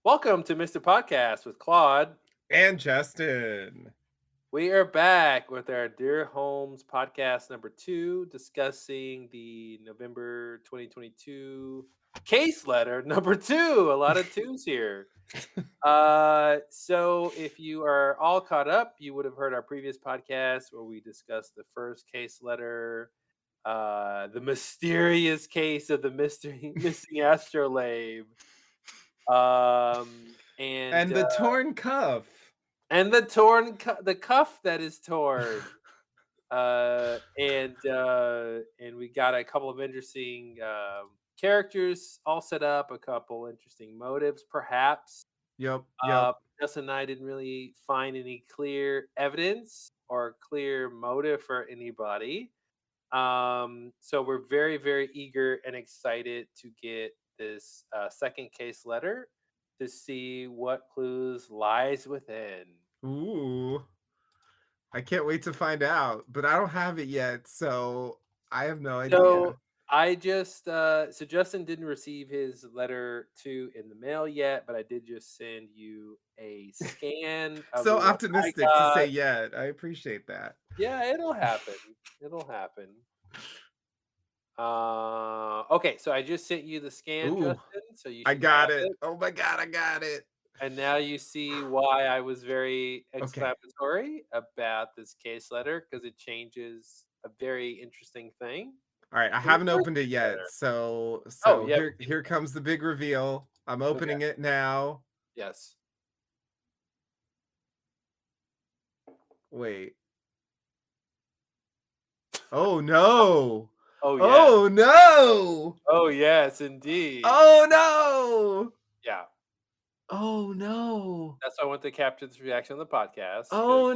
Welcome to Mr. Podcast with Claude. And Justin. We are back with our Dear Holmes podcast number 2, discussing the November 2022 case letter number 2. A lot of twos here. So if you are all caught up, you would have heard our previous podcast where we discussed the first case letter, the mysterious case of the mystery missing astrolabe. And And the torn cuff. and the cuff that is torn. And we got a couple of interesting characters all set up, a couple interesting motives, perhaps. Yep. Justin and I didn't really find any clear evidence or clear motive for anybody. So we're very, very eager and excited to get this second case letter to see what clues lies within. Ooh. I can't wait to find out, but I don't have it yet, so I have no So idea. I just so Justin didn't receive his letter 2 in the mail yet, but I did just send you a scan of the So one I optimistic to say got. yet. I appreciate that. Yeah, it'll happen. It'll happen. Okay, so I just sent you the scan, Ooh, Justin, so you I should have got it. it. Oh my God, I got it. And now you see why I was very Okay. exclamatory about this case letter, because it changes a very interesting thing All right, I from the haven't first opened it case yet. letter. So Oh, so yeah, here here comes the big reveal. I'm okay, opening it now. yes. Wait. Oh no. Oh, yeah. Oh no. Oh, yes, indeed. Oh no. Yeah, Oh no. that's why I want to capture this reaction on the podcast, 'cause Oh I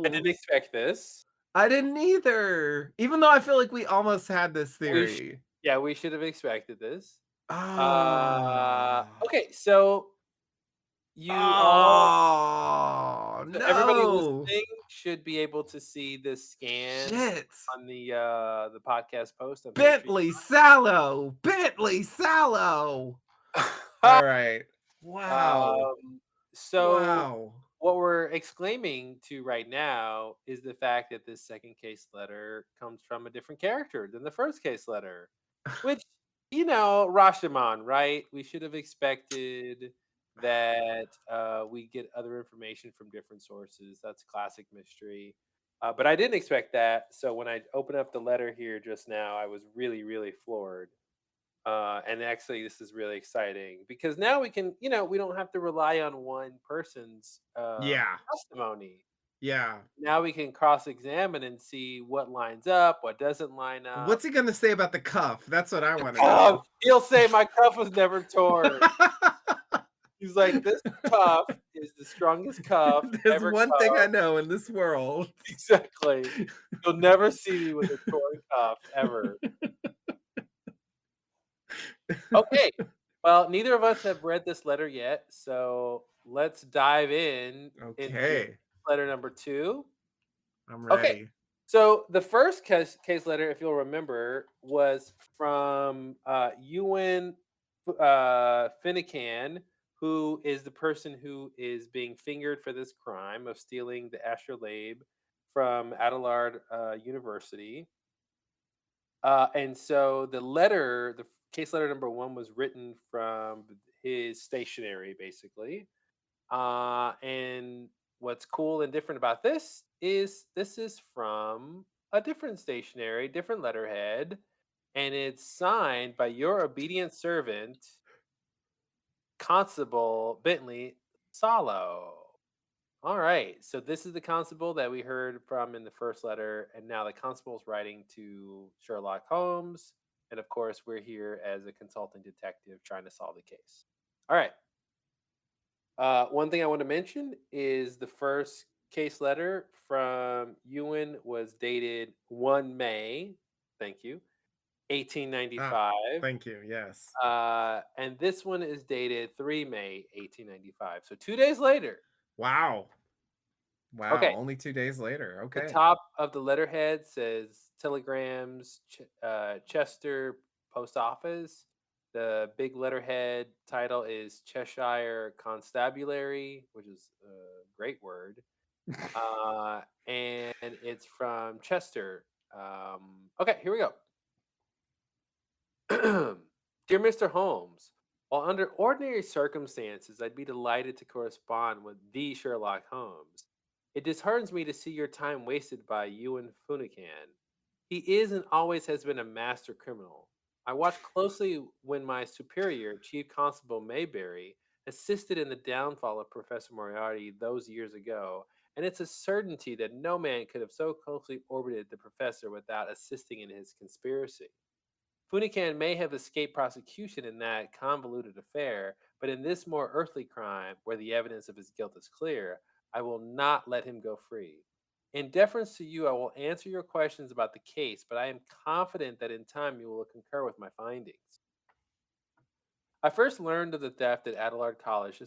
didn't no. expect this. I didn't either. Even though I feel like we almost had this We sh theory. Yeah, we should have expected this. Ah. Okay, so you all Oh so everybody no. listening should be able to see this scan Shit. on the podcast post on Patreon. Bentley Sallow. Bentley Sallow. All right. Wow. Um, so Wow. what we're exclaiming to right now is the fact that this second case letter comes from a different character than the first case letter, which, Rashomon, right? We should have expected that we get other information from different sources. That's classic mystery. But I didn't expect that. So when I opened up the letter here just now, I was really, really floored. And actually, this is really exciting because now we don't have to rely on one person's Yeah. testimony. Yeah. Now we can cross examine and see what lines up, what doesn't line up. What's he gonna say about the cuff? That's what I want to know. He'll say, "My cuff was never torn." He's like, "This cuff is the strongest cuff There's ever one thing I cuffed." know in this world. Exactly. You'll never see me with a torn cuff ever. Okay. Well, neither of us have read this letter yet, so let's dive into Okay, letter number 2. I'm Okay. ready. So the first case letter, if you'll remember, was from Ewan Finnegan, who is the person who is being fingered for this crime of stealing the astrolabe from Adelard University. And so the case letter number 1 was written from his stationery, basically. And what's cool and different about this is from a different stationery, different letterhead, and it's signed by your obedient servant, Constable Bentley Salo. All right, so this is the constable that we heard from in the first letter, and now the constable's writing to Sherlock Holmes, and of course, we're here as a consulting detective trying to solve the case. All right. One thing I want to mention is the first case letter from Ewan was dated 1 May. Thank you. Ah, 1895. thank you. Yes. And this one is dated 3 May 1895. So 2 days later. Wow. Wow. Okay. Only 2 days later. The Okay. top of the letterhead says telegrams, Chester Post Office. The big letterhead title is Cheshire Constabulary, which is a great word. And it's from Chester. Okay, here we go. Dear Mr. Holmes, while under ordinary circumstances I'd be delighted to correspond with the Sherlock Holmes, it disheartens me to see your time wasted by Ewan Funican. He is and always has been a master criminal. I watched closely when my superior, Chief Constable Mayberry, assisted in the downfall of Professor Moriarty those years ago, and it's a certainty that no man could have so closely orbited the professor without assisting in his conspiracy. Funican may have escaped prosecution in that convoluted affair, but in this more earthly crime, where the evidence of his guilt is clear, I will not let him go free. In deference to you, I will answer your questions about the case, but I am confident that in time you will concur with my findings. I first learned of the theft at Adelard College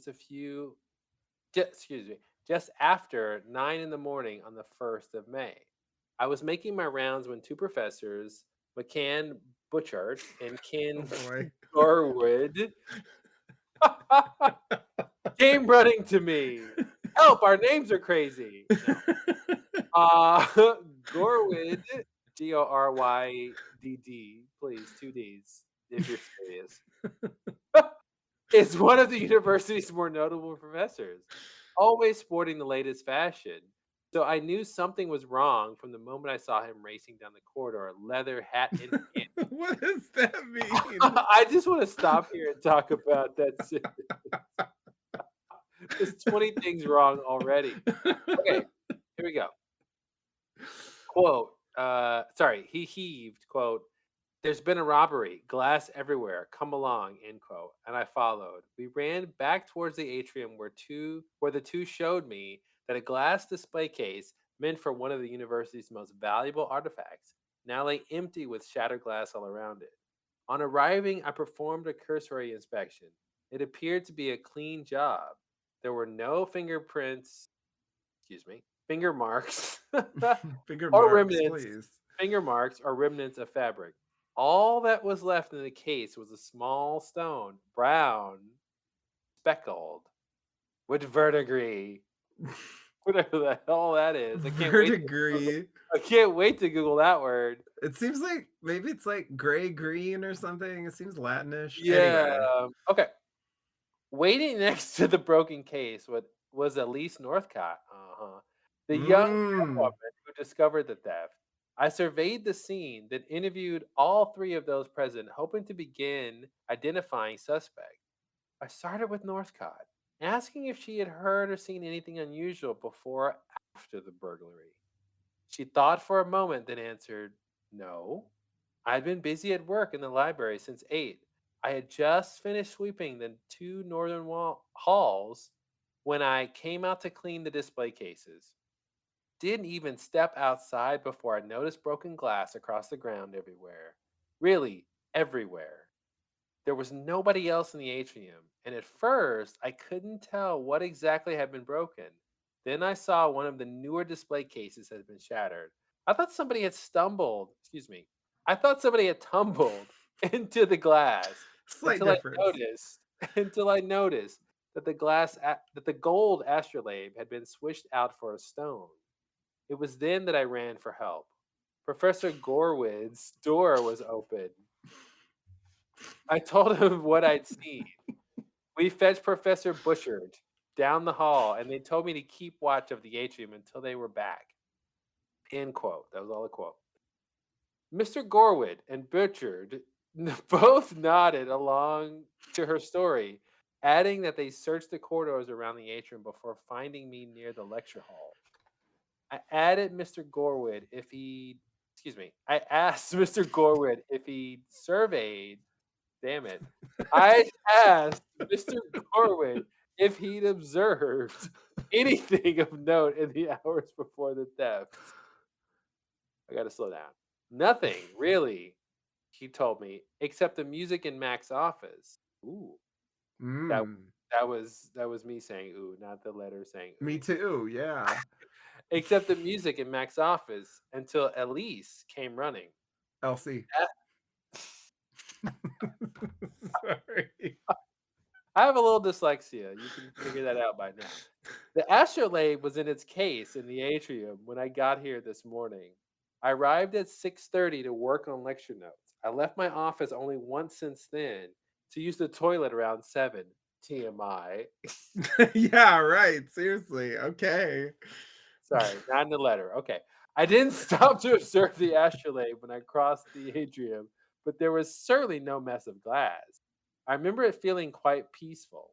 just after 9 in the morning on the 1st of May. I was making my rounds when two professors, McCann Butchart and Oh Ken boy. Garwood, came running to me. Help, our names are crazy. No. Uh, Gorwyd, Goryd, please, two Ds, if you're serious. Is one of the university's more notable professors, always sporting the latest fashion. So I knew something was wrong from the moment I saw him racing down the corridor, leather hat in hand. What does that mean? I just want to stop here and talk about that. There's 20 things wrong already. Okay, here we go. Quote, sorry, he heaved, quote, "There's been a robbery, glass everywhere. Come along," end quote. And I followed. We ran back towards the atrium where the two showed me that a glass display case meant for one of the university's most valuable artifacts now lay empty with shattered glass all around it. On arriving, I performed a cursory inspection. It appeared to be a clean job. There were no finger marks Finger or marks, remnants, please. finger marks or remnants of fabric. All that was left in the case was a small stone, brown, speckled, with verdigris. Whatever the hell that is. Verdigris. I can't wait to Google that word. It seems like maybe it's like gray green or something. It seems Latinish. Yeah. Anyway. Okay. Waiting next to the broken case was Elise Northcott, the young Mmm. woman who discovered the theft. I surveyed the scene, then interviewed all three of those present, hoping to begin identifying suspects. I started with Northcott, asking if she had heard or seen anything unusual before or after the burglary. She thought for a moment, then answered, "No. I'd been busy at work in the library since 8. I had just finished sweeping the two halls when I came out to clean the display cases. Didn't even step outside before I noticed broken glass across the ground everywhere. Really, everywhere. There was nobody else in the atrium, and at first I couldn't tell what exactly had been broken. Then I saw one of the newer display cases had been shattered. I thought somebody had stumbled, excuse me. I thought somebody had tumbled into the glass Slight until I difference. noticed until I noticed that that the gold astrolabe had been switched out for a stone. It was then that I ran for help. Professor Gorwitz' door was open. I told him what I'd seen. We fetched Professor Bushard down the hall, and they told me to keep watch of the atrium until they were back. End quote. That was all the quote. Mr. Gorwood and Butchard both nodded along to her story, adding that they searched the corridors around the atrium before finding me near the lecture hall. I added Mr. Gorwood if he, excuse me, I asked Mr. Gorwood if he surveyed. Damn it. I asked Mr. Corwin if he'd observed anything of note in the hours before the theft. I gotta slow down. Nothing, really, he told me, except the music in Mac's office. Ooh. That Mmm. that was me saying ooh, not the letter saying Me ooh. too. Yeah. Except the music in Mac's office until Elise came running. Elsie. That Sorry. I have a little dyslexia. You can figure that out by now. The astrolabe was in its case in the atrium when I got here this morning. I arrived at 6:30 to work on lecture notes. I left my office only once since then to use the toilet around 7. TMI. Yeah, right, seriously, okay. Sorry, not in the letter. Okay. I didn't stop to observe the astrolabe when I crossed the atrium, but there was certainly no mess of glass. I remember it feeling quite peaceful.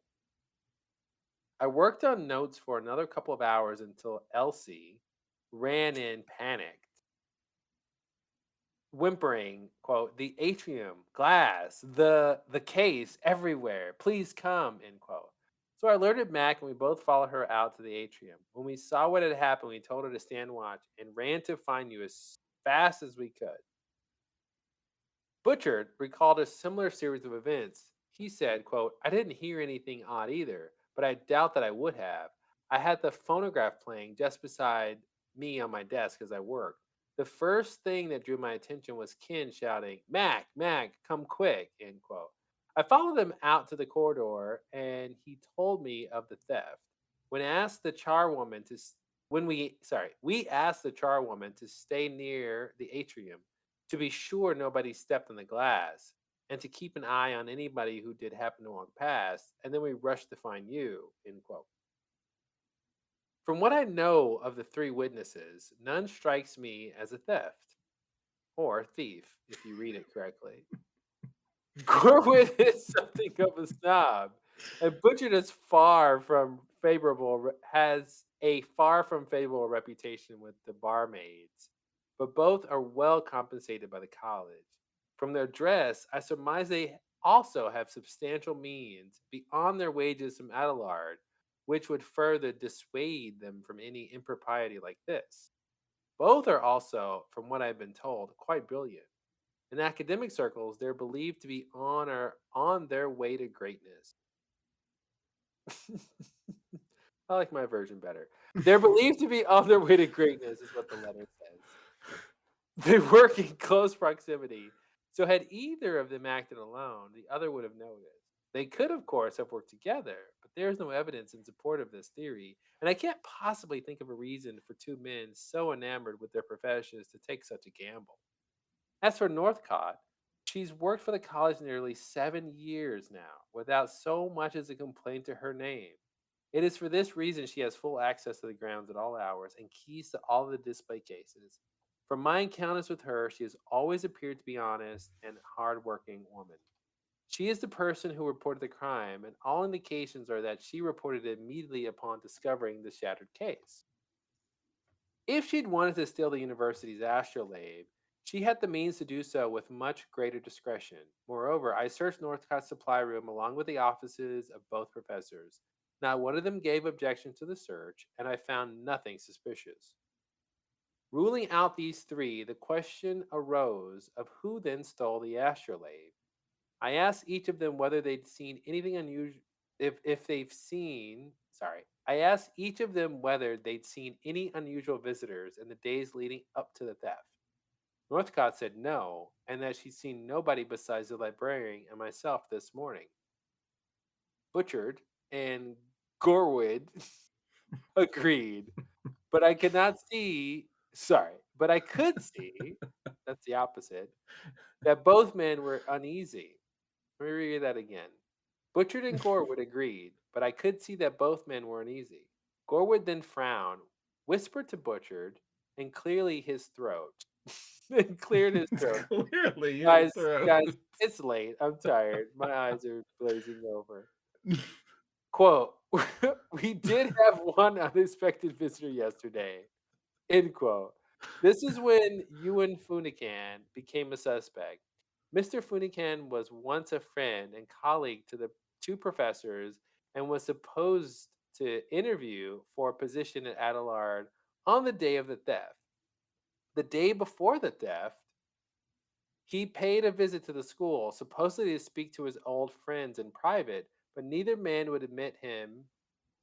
I worked on notes for another couple of hours until Elsie ran in panicked, whimpering, quote, "The atrium, glass, the case, everywhere. Please come," end quote. So I alerted Mac and we both followed her out to the atrium. When we saw what had happened, we told her to stand watch and ran to find you as fast as we could. Butchert recalled a similar series of events. He said, quote, "I didn't hear anything odd either, but I doubt that I would have. I had the phonograph playing just beside me on my desk as I worked. The first thing that drew my attention was Ken shouting, 'Mac, Mac, come quick,' end quote. I followed him out to the corridor and he told me of the theft. When asked the charwoman to s- when we asked the charwoman to stay near the atrium to be sure nobody stepped on the glass, and to keep an eye on anybody who did happen to walk past, and then we rushed to find you." End quote. From what I know of the three witnesses, none strikes me as a theft or thief, if you read it correctly. Corwin is something of a snob, and Butchert is has a far from favorable reputation with the barmaids, but both are well compensated by the college. From their dress, I surmise they also have substantial means beyond their wages from Adelard, which would further dissuade them from any impropriety like this. Both are also, from what I've been told, quite brilliant. In academic circles, they're believed to be on their way to greatness. I like my version better. They're believed to be on their way to greatness, is what the letter says. They work in close proximity, so had either of them acted alone, the other would have noticed. They could, of course, have worked together, but there is no evidence in support of this theory, and I can't possibly think of a reason for two men so enamored with their professions to take such a gamble. As for Northcott, she's worked for the college nearly 7 years now without so much as a complaint to her name. It is for this reason she has full access to the grounds at all hours and keys to all the display cases. From my encounters with her, she has always appeared to be honest and hardworking woman. She is the person who reported the crime, and all indications are that she reported it immediately upon discovering the shattered case. If she'd wanted to steal the university's astrolabe, she had the means to do so with much greater discretion. Moreover, I searched Northcott's supply room along with the offices of both professors. Not one of them gave objection to the search, and I found nothing suspicious. Ruling out these three, the question arose of who then stole the astrolabe. I asked each of them whether they'd seen anything unusual. If they've seen, sorry, I asked each of them whether they'd seen any unusual visitors in the days leading up to the theft. Northcott said no, and that she'd seen nobody besides the librarian and myself this morning. Butchard and Gorwood agreed, but I could not see. Sorry, but I could see. That's the opposite. That both men were uneasy. Let me read that again. Butchard and Gorwood agreed, but I could see that both men were uneasy. Gorwood then frowned, whispered to Butchard, and clearly his throat. And cleared his throat. Clearly his Guys, throat. it's late. I'm tired. My eyes are glazing over. Quote, "We did have one unexpected visitor yesterday." End quote. This is when Ewan Funican became a suspect. Mr. Funican was once a friend and colleague to the two professors and was supposed to interview for a position at Adelard on the day of the theft. The day before the theft, he paid a visit to the school, supposedly to speak to his old friends in private, but neither man would admit him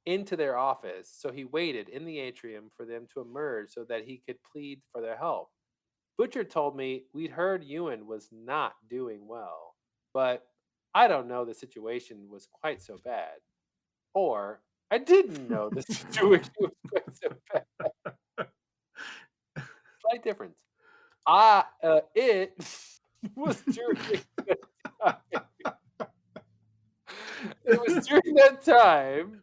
into their office, so he waited in the atrium for them to emerge so that he could plead for their help. Butcher told me we'd heard Ewan was not doing well, but I don't know the situation was quite so bad. Or I didn't know the situation was quite so bad. Slight difference. It was during that time. It was during that time.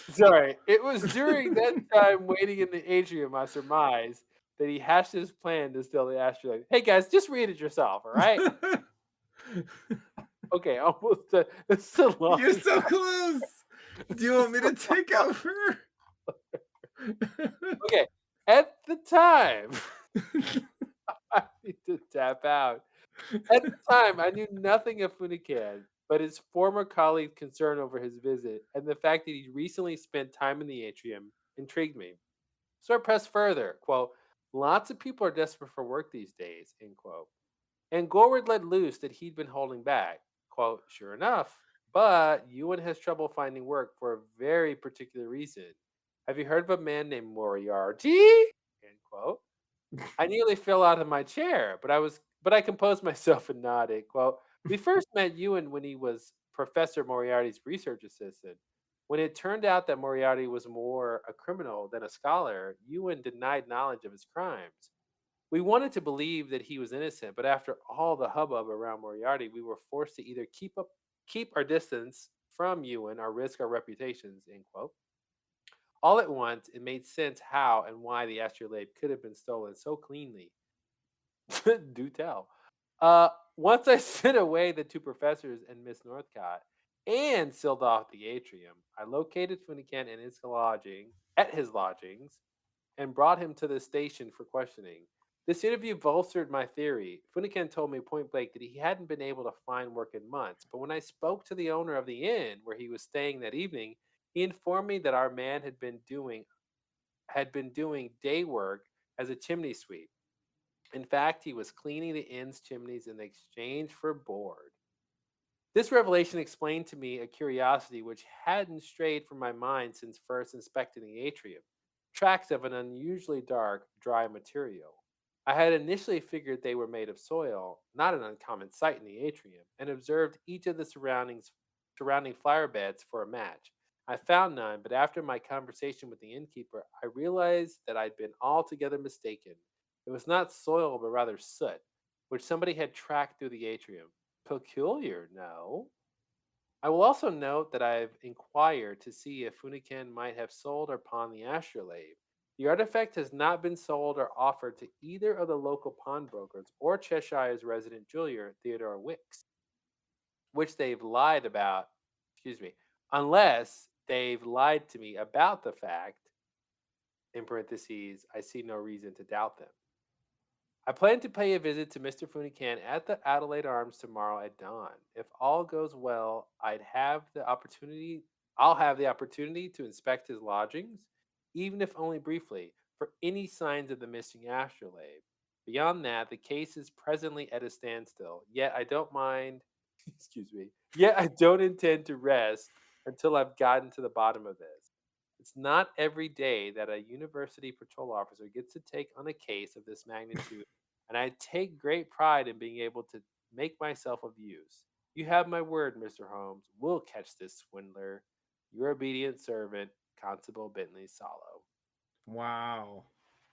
Sorry, it was during that time waiting in the atrium, I surmise, that he hashed his plan to steal the asteroid. Hey guys, just read it yourself, all right? Okay, almost. It's a long. You're so close. Do you It's want me a to take long. over? Okay, at the time, I need to tap out. At the time, I knew nothing of Funikan, but his former colleague's concern over his visit and the fact that he recently spent time in the atrium intrigued me. So I pressed further, quote, lots of people are desperate for work these days, end quote. And Gorward let loose that he'd been holding back. Quote, sure enough, but Ewan has trouble finding work for a very particular reason. Have you heard of a man named Moriarty? End quote. I nearly fell out of my chair, but I composed myself and nodded. Quote, we first met Ewan when he was Professor Moriarty's research assistant. When it turned out that Moriarty was more a criminal than a scholar, Ewan denied knowledge of his crimes. We wanted to believe that he was innocent, but after all the hubbub around Moriarty, we were forced to either keep our distance from Ewan or risk our reputations, end quote. All at once, it made sense how and why the astrolabe could have been stolen so cleanly. Do tell. Once I sent away the two professors and Miss Northcott and sealed off the atrium, I located Finnegan in his lodging at his lodgings and brought him to the station for questioning. This interview bolstered my theory. Finnegan told me point blank that he hadn't been able to find work in months, but when I spoke to the owner of the inn where he was staying that evening, he informed me that our man had been doing day work as a chimney sweep. In fact, he was cleaning the inn's chimneys in exchange for board. This revelation explained to me a curiosity which hadn't strayed from my mind since first inspecting the atrium, tracks of an unusually dark, dry material. I had initially figured they were made of soil, not an uncommon sight in the atrium, and observed each of the surrounding flower beds for a match. I found none, but after my conversation with the innkeeper, I realized that I'd been altogether mistaken. It was not soil, but rather soot, which somebody had tracked through the atrium. Peculiar, no? I will also note that I've inquired to see if Funiken might have sold or pawned the astrolabe. The artifact has not been sold or offered to either of the local pawnbrokers or Cheshire's resident jeweler, Theodore Wicks, which they've lied about, excuse me, unless they've lied to me about the fact, in parentheses, I see no reason to doubt them. I plan to pay a visit to Mr. Funican at the Adelaide Arms tomorrow at dawn. If all goes well, I'll have the opportunity to inspect his lodgings, even if only briefly, for any signs of the missing astrolabe. Beyond that, the case is presently at a standstill. Yet I don't mind, excuse me. Yet I don't intend to rest until I've gotten to the bottom of this. It's not every day that a university patrol officer gets to take on a case of this magnitude, and I take great pride in being able to make myself of use. You have my word, Mr. Holmes. We'll catch this swindler. Your obedient servant, Constable Bentley Sallow. Wow.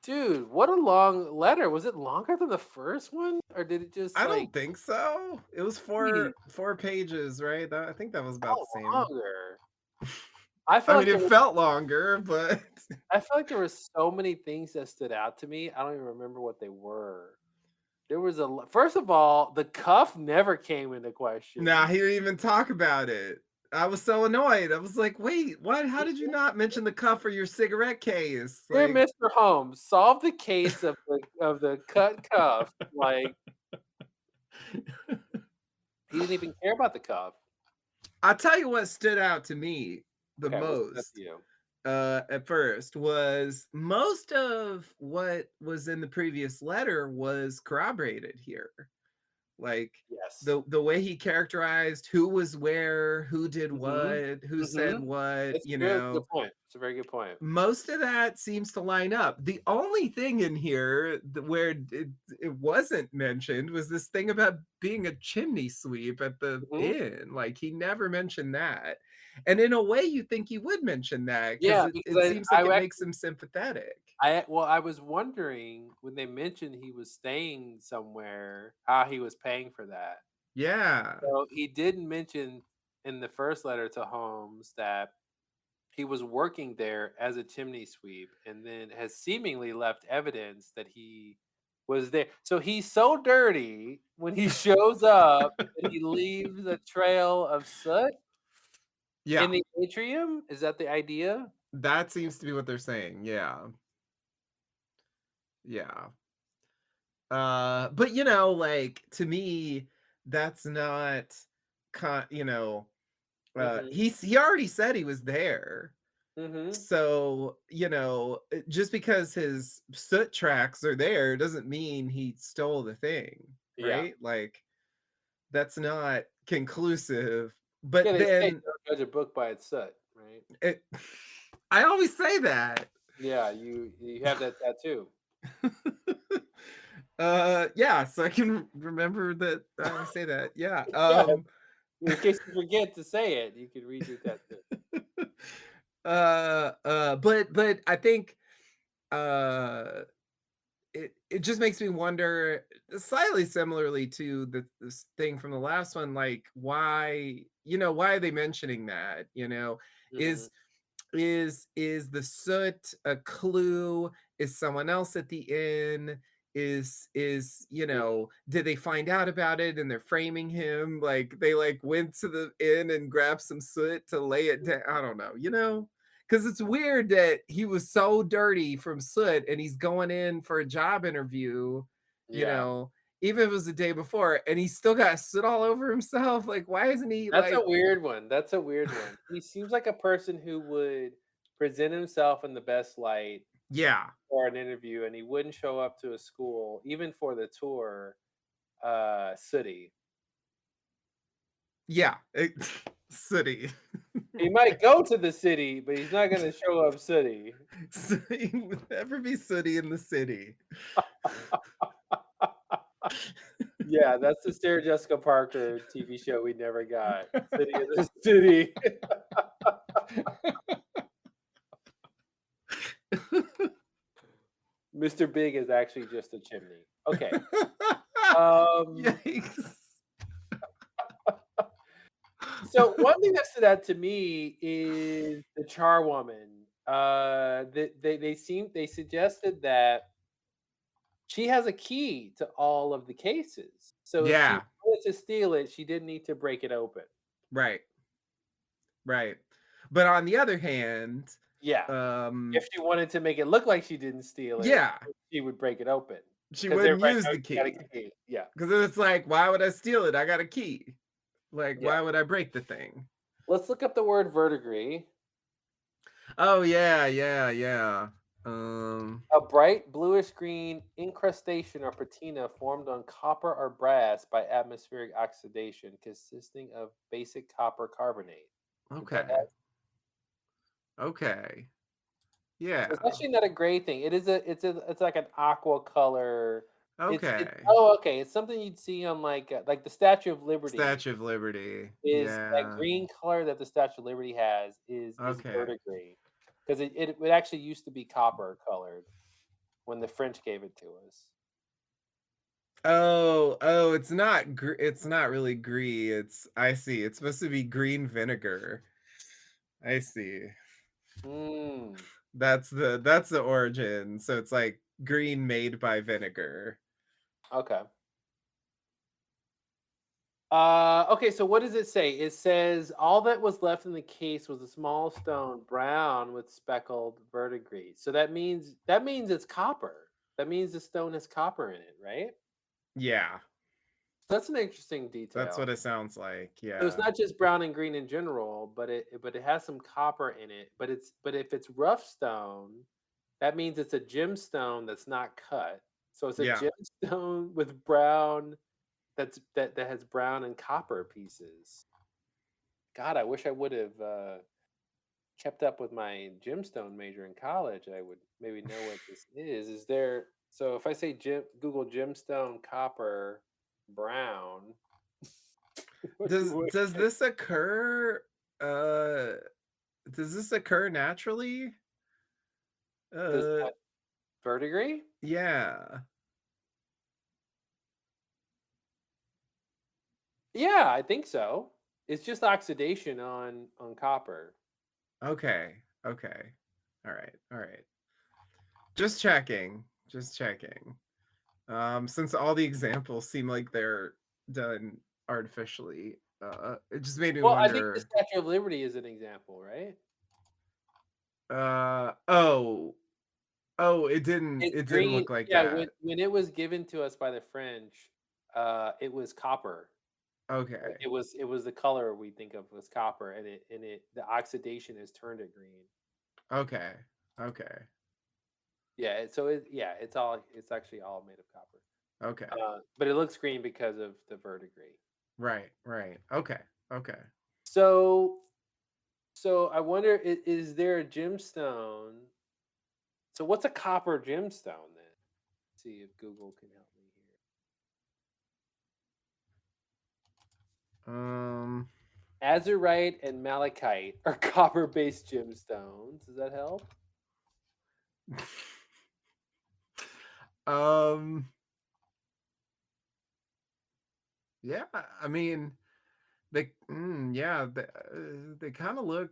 Dude, what a long letter. Was it longer than the first one? Or did it just I like don't think so. It was really 4 pages, right? I think that was about how the same. longer? I I felt mean, like there it was felt longer, but I felt like there were so many things that stood out to me. I don't even remember what they were. There was first of all, the cuff never came into nah, question. he didn't even talk about it. I was so annoyed. I was like, "Wait, what? How He did you did- not mention the cuff for your cigarette case?" Dear Like, Mr. Holmes, solve the case of the cut cuff. Like he didn't even care about the cuff. I'll tell you what stood out to me the Okay, what's that to most, you? at first was most of what was in the previous letter was corroborated here. Like Yes. the way he characterized who was where, who did Mhm. what, who said Mhm. what, It's true, it's a good point. It's a very good point. most of that seems to line up. The only thing in here where it wasn't mentioned was this thing about being a chimney sweep at the Mhm. inn. Like he never mentioned that. And in a way, you think he would mention that because Yeah, it because seems like it I makes actually him sympathetic. I was wondering when they mentioned he was staying somewhere, how he was paying for that. Yeah. So, he didn't mention in the first letter to Holmes that he was working there as a chimney sweep and then has seemingly left evidence that he was there. So, he's so dirty when he shows up that he leaves a trail of soot Yeah. in the atrium? Is that the idea? That seems to be what they're saying. Yeah. Yeah. But like to me, that's not you know, Mhm, he already said he was there. mhm. So, just because his soot tracks are there doesn't mean he stole the thing, Yeah. right? Like that's not conclusive. Yeah, But they say then don't judge a book by its soot, right? it I always say that. Yeah, you have that tattoo. Yeah, so I can remember that I always say that. Yeah. Yeah, in case you forget to say it, you can read your tattoo. But I think uh it just makes me wonder slightly similarly to this thing from the last one, like why are they mentioning that? Mhm, Is is the soot a clue? Is someone else at the inn? mhm, Did they find out about it and they're framing him? Like they went to the inn and grabbed some soot to lay it down. I don't know. Because it's weird that he was so dirty from soot and he's going in for a job interview, you yeah. know, even if it was the day before, and he's still got soot all over himself. Like, why isn't he That's a like, weird one, that's a weird one. He seems like a person who would present himself in the best light yeah, for an interview, and he wouldn't show up to a school, even for the tour, sooty. yeah, sooty. He might go to the city, but he's not gonna show up sooty. So you would never be sooty in the city. Yeah, that's the Sarah Jessica Parker TV show we never got. City of the City. Mr. Big is actually just a chimney. Okay. Um, Yikes. so one thing that stood out to me is the charwoman. They suggested that she has a key to all of the cases. So if she Yeah, wanted to steal it, she didn't need to break it open. right, right. But on the other hand, Yeah. If um, she wanted to make it look like she didn't steal it, yeah, she would break it open she because wouldn't everybody use knows the she got a key. key. Yeah. Because it's like, why would I steal it? I got a key. Like, Yeah. why would I break the thing? Let's look up the word verdigris. Oh yeah, yeah, yeah. Um, A bright bluish green incrustation or patina formed on copper or brass by atmospheric oxidation consisting of basic copper carbonate. Think that okay, has okay, so it's yeah, actually not a gray thing. It's like an aqua color. It's okay. oh okay. It's something you'd see on like the Statue of Liberty Statue of Liberty. is that Yeah. green color that the Statue of Liberty has is Okay. verdigris because it actually used to be copper colored when the French gave it to us. Oh, it's not really green. I see. It's supposed to be green vinegar. I see. Mm. That's the origin. So it's like green made by vinegar. Okay. Okay, so what does it say? It says all that was left in the case was a small stone, brown with speckled verdigris. So that means it's copper. That means the stone has copper in it, right? Yeah. That's an interesting That's detail. what it sounds like. So it's Yeah. not just brown and green in general, but it has some copper in it. But if it's rough stone, that means it's a gemstone that's not cut. So it's a Yeah. gemstone with brown that has brown and copper pieces. God, I wish I would have kept up with my gemstone major in college. I would maybe know what this is. Is there so if I say Google gemstone copper brown, what do Does I this occur uh does this occur naturally? does Uh that verdigris? yeah. Yeah, I think so. It's just oxidation on copper. Okay. Okay. All right. All right. Just checking. Just checking. Since all the examples seem like they're done artificially, it just made me Well, I think the wonder. Statue of Liberty is an example, right? Oh, oh, It's it didn't green. look like Yeah, that. when it was given to us by the French, it was copper. Okay. It was the color we think of as copper, and the oxidation has turned it green. Okay. Okay. It's actually all made of copper. Okay. But it looks green because of the verdigris. Right. Right. Okay. Okay. So so I wonder, is there a gemstone? So what's a copper gemstone then? See if Google can help me here. Um Azurite and malachite are copper-based gemstones. Does that help? um yeah, I mean yeah, they kind of look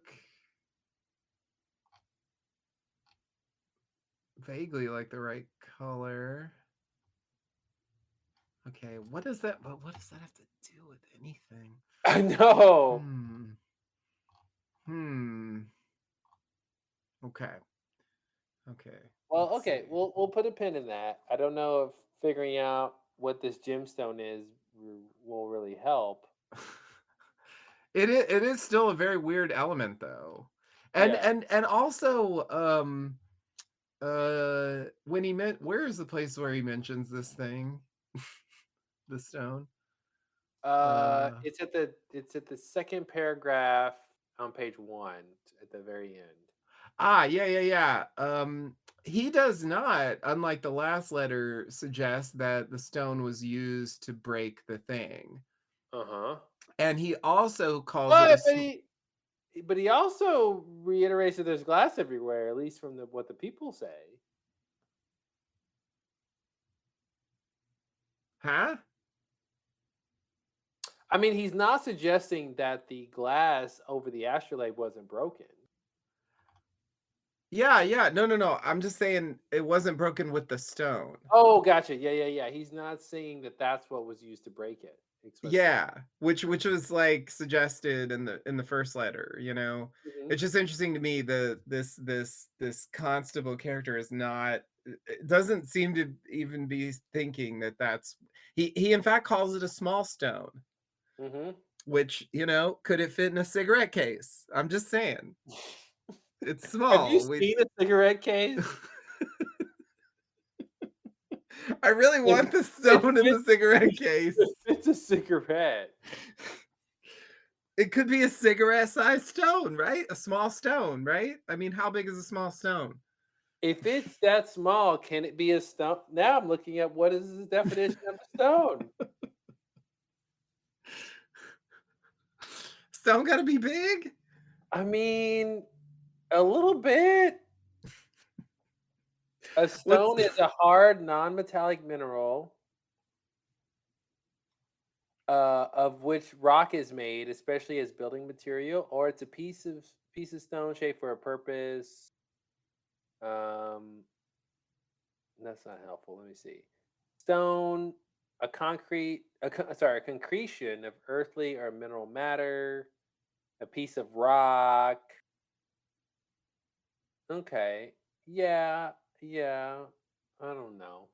vaguely like the right color. Okay, what does that but what does that have to do with anything? I know. Hmm. Hmm. Okay. Okay. Well, Let's okay, see. we'll put a pin in that. I don't know if figuring out what this gemstone is will really help. It is still a very weird element though. Yeah. And also when he meant where is the place where he mentions this thing? The stone? Uh It's at the second paragraph on page 1 at the very end. yeah, yeah, yeah. He does not, unlike the last letter, suggest that the stone was used to break the thing. Uh-huh. And he also calls it a But he also reiterates that there's glass everywhere, at least from what the people say. huh? I mean, he's not suggesting that the glass over the astrolabe wasn't broken. Yeah, yeah. No, no, no. I'm just saying it wasn't broken with the stone. Oh, gotcha. Yeah, yeah, yeah. He's not saying that that's what was used to break it explicitly. Yeah, which was like suggested in the first letter, you know. Mhm. It's just interesting to me the this constable character is not doesn't seem to even be thinking that that's he in fact calls it a small stone, Mhm. which, you know, could it fit in a cigarette case? I'm just saying. It's Have you small. We seen a cigarette case? I really It want the it stone in the fits cigarette case. it fits a cigarette. It could be a cigarette-sized stone, right? A small stone, right? I mean, how big is a small stone? If it's that small, can it be a stone? Now I'm looking at what is the definition of a stone. Stone gotta be big? I mean, a little bit. A What's stone is a hard, non-metallic mineral, of which rock is made, especially as building material, or it's a piece of stone shaped for a purpose. Um, that's not helpful. Let me see. Stone, a concretion of earthly or mineral matter, a piece of rock. Okay. Yeah, yeah. I don't know.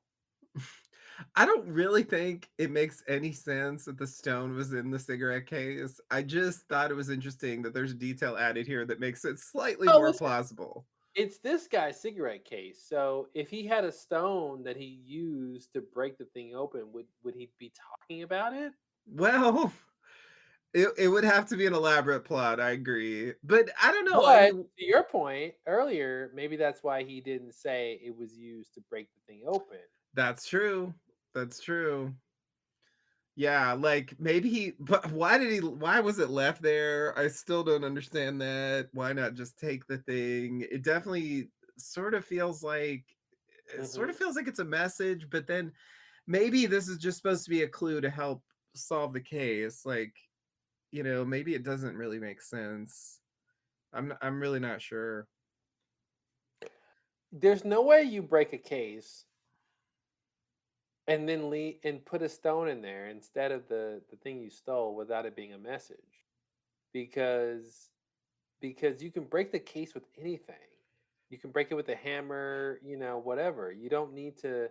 I don't really think it makes any sense that the stone was in the cigarette case. I just thought it was interesting that there's a detail added here that makes it slightly Oh, more listen. plausible. It's this guy's cigarette case. So if he had a stone that he used to break the thing open, would he be talking about it? Well, it would have to be an elaborate plot, I agree. But I don't know, I But mean, to your point earlier, maybe that's why he didn't say it was used to break the thing open. that's true. That's true. Yeah, like, maybe but why was it left there? I still don't understand that. Why not just take the thing? It definitely sort of feels like it sort of Mhm. feels like it's a message, but then maybe this is just supposed to be a clue to help solve the case. Like, maybe it doesn't really make sense. I'm really not sure. There's no way you break a case and then put a stone in there instead of the thing you stole without it being a message. Because you can break the case with anything. You can break it with a hammer, whatever. You don't need to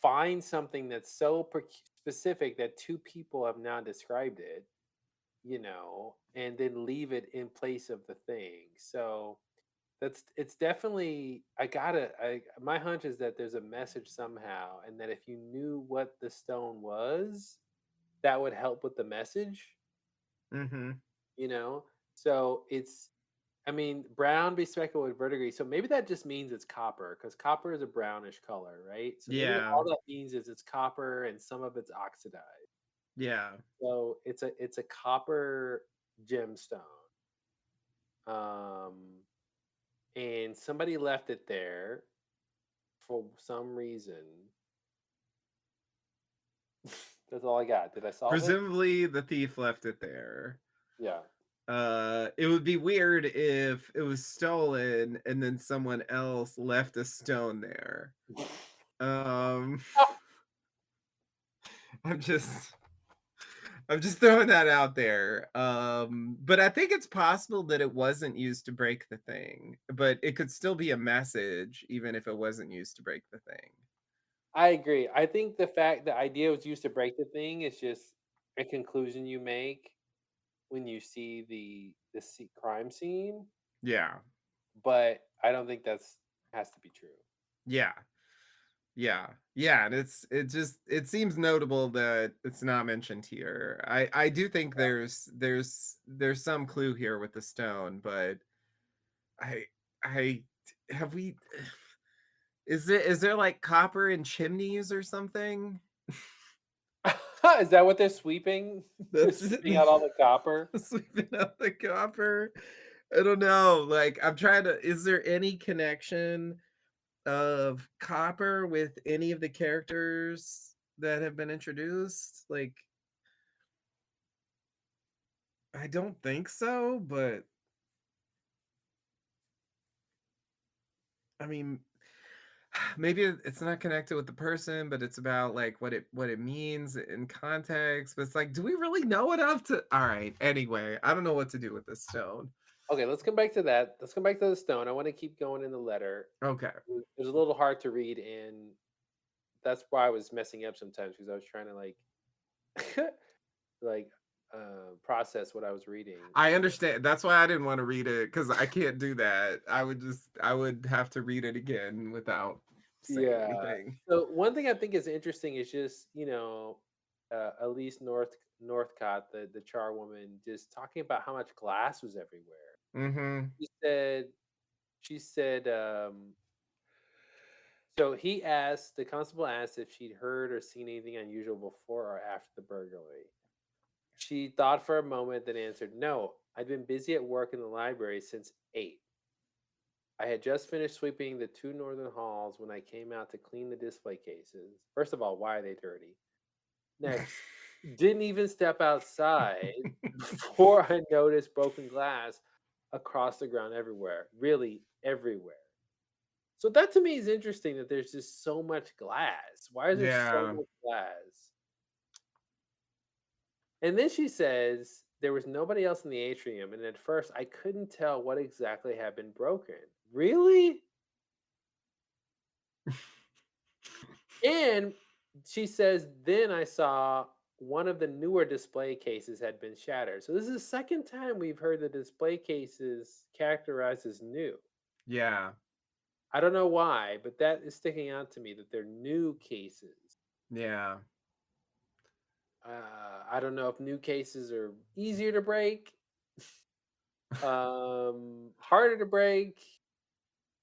find something that's so specific that two people have now described it, and then leave it in place of the thing. So it's definitely I my hunch is that there's a message somehow, and that if you knew what the stone was, that would help with the message, Mhm. you know? So it's I mean, brown be speckled with verdigris. So maybe that just means it's copper, because copper is a brownish color, right? So maybe Yeah. all that means is it's copper and some of it's oxidized. Yeah. So it's a copper gemstone. Um, and somebody left it there for some reason. That's all I got. Did I solve it? Presumably the thief left it there. Yeah. It would be weird if it was stolen and then someone else left a stone there. Um, I'm just I'm just throwing that out there. But I think it's possible that it wasn't used to break the thing, but it could still be a message even if it wasn't used to break the thing. I agree. I think the idea was used to break the thing is just a conclusion you make when you see the crime scene, Yeah. but I don't think that's has to be true. Yeah. Yeah. Yeah, and it seems notable that it's not mentioned here. I do think there's some clue here with the stone, but I I have we is there like copper in chimneys or something? Is that what they're sweeping? They're That's sweeping out all the copper? sweeping up the copper. I don't know. Like I'm trying to is there any connection of copper with any of the characters that have been introduced? Like I don't think so, but I mean, maybe it's not connected with the person, but it's about like what it means in context. But it's like, do we really know enough to? All right. Anyway, I don't know what to do with this stone. Okay, let's come back to that. Let's come back to the stone. I want to keep going in the letter. Okay. It was a little hard to read, and that's why I was messing up sometimes, because I was trying to like process what I was reading. I understand. That's why I didn't want to read it because I can't do that. I would have to read it again without saying Yeah. anything. So one thing I think is interesting is just Elise Northcott, the char woman, just talking about how much glass was everywhere. Mm-hmm. She said so the constable asked if she'd heard or seen anything unusual before or after the burglary. She thought for a moment, then answered, "No, I'd been busy at work in the library since 8. I had just finished sweeping the two northern halls when I came out to clean the display cases. First of all, why are they dirty? Next, didn't even step outside before I noticed broken glass across the ground everywhere. Really, everywhere. So that to me is interesting, that there's just so much glass. Why is there so Yeah. much glass? And then she says there was nobody else in the atrium, and at first I couldn't tell what exactly had been broken. Really? And she says, then I saw one of the newer display cases had been shattered. So this is the second time we've heard the display cases characterized as new. Yeah. I don't know why, but that is sticking out to me that they're new cases. Yeah. I don't know if new cases are easier to break, harder to break,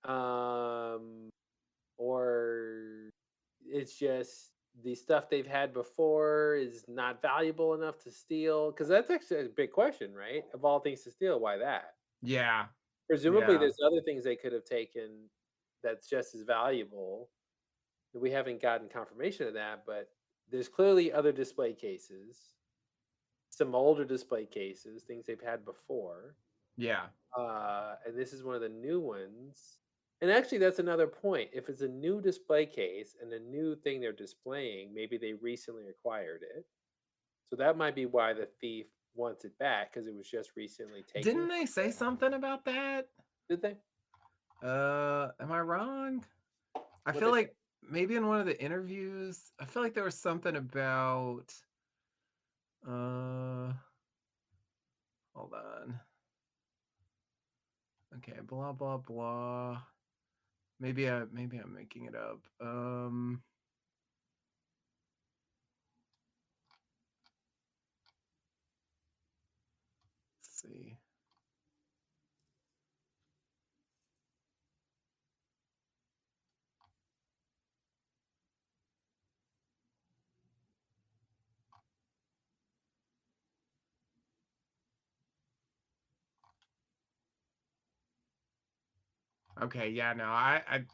um, or it's just the stuff they've had before is not valuable enough to steal. Because that's actually a big question, right? Of all things to steal, why that? Yeah. Presumably, Yeah. there's other things they could have taken that's just as valuable. We haven't gotten confirmation of that, but there's clearly other display cases, some older display cases, things they've had before. Yeah. And this is one of the new ones. And actually, that's another point. If it's a new display case and a new thing they're displaying, maybe they recently acquired it. So that might be why the thief wants it back because it was just recently taken Didn't from they say them. something about that? Did they? Am I wrong? I What feel they say? like maybe in one of the interviews, I feel like there was something about uh hold on. Okay, blah blah blah. Maybe I'm making it up. Let's see. Okay, yeah, no,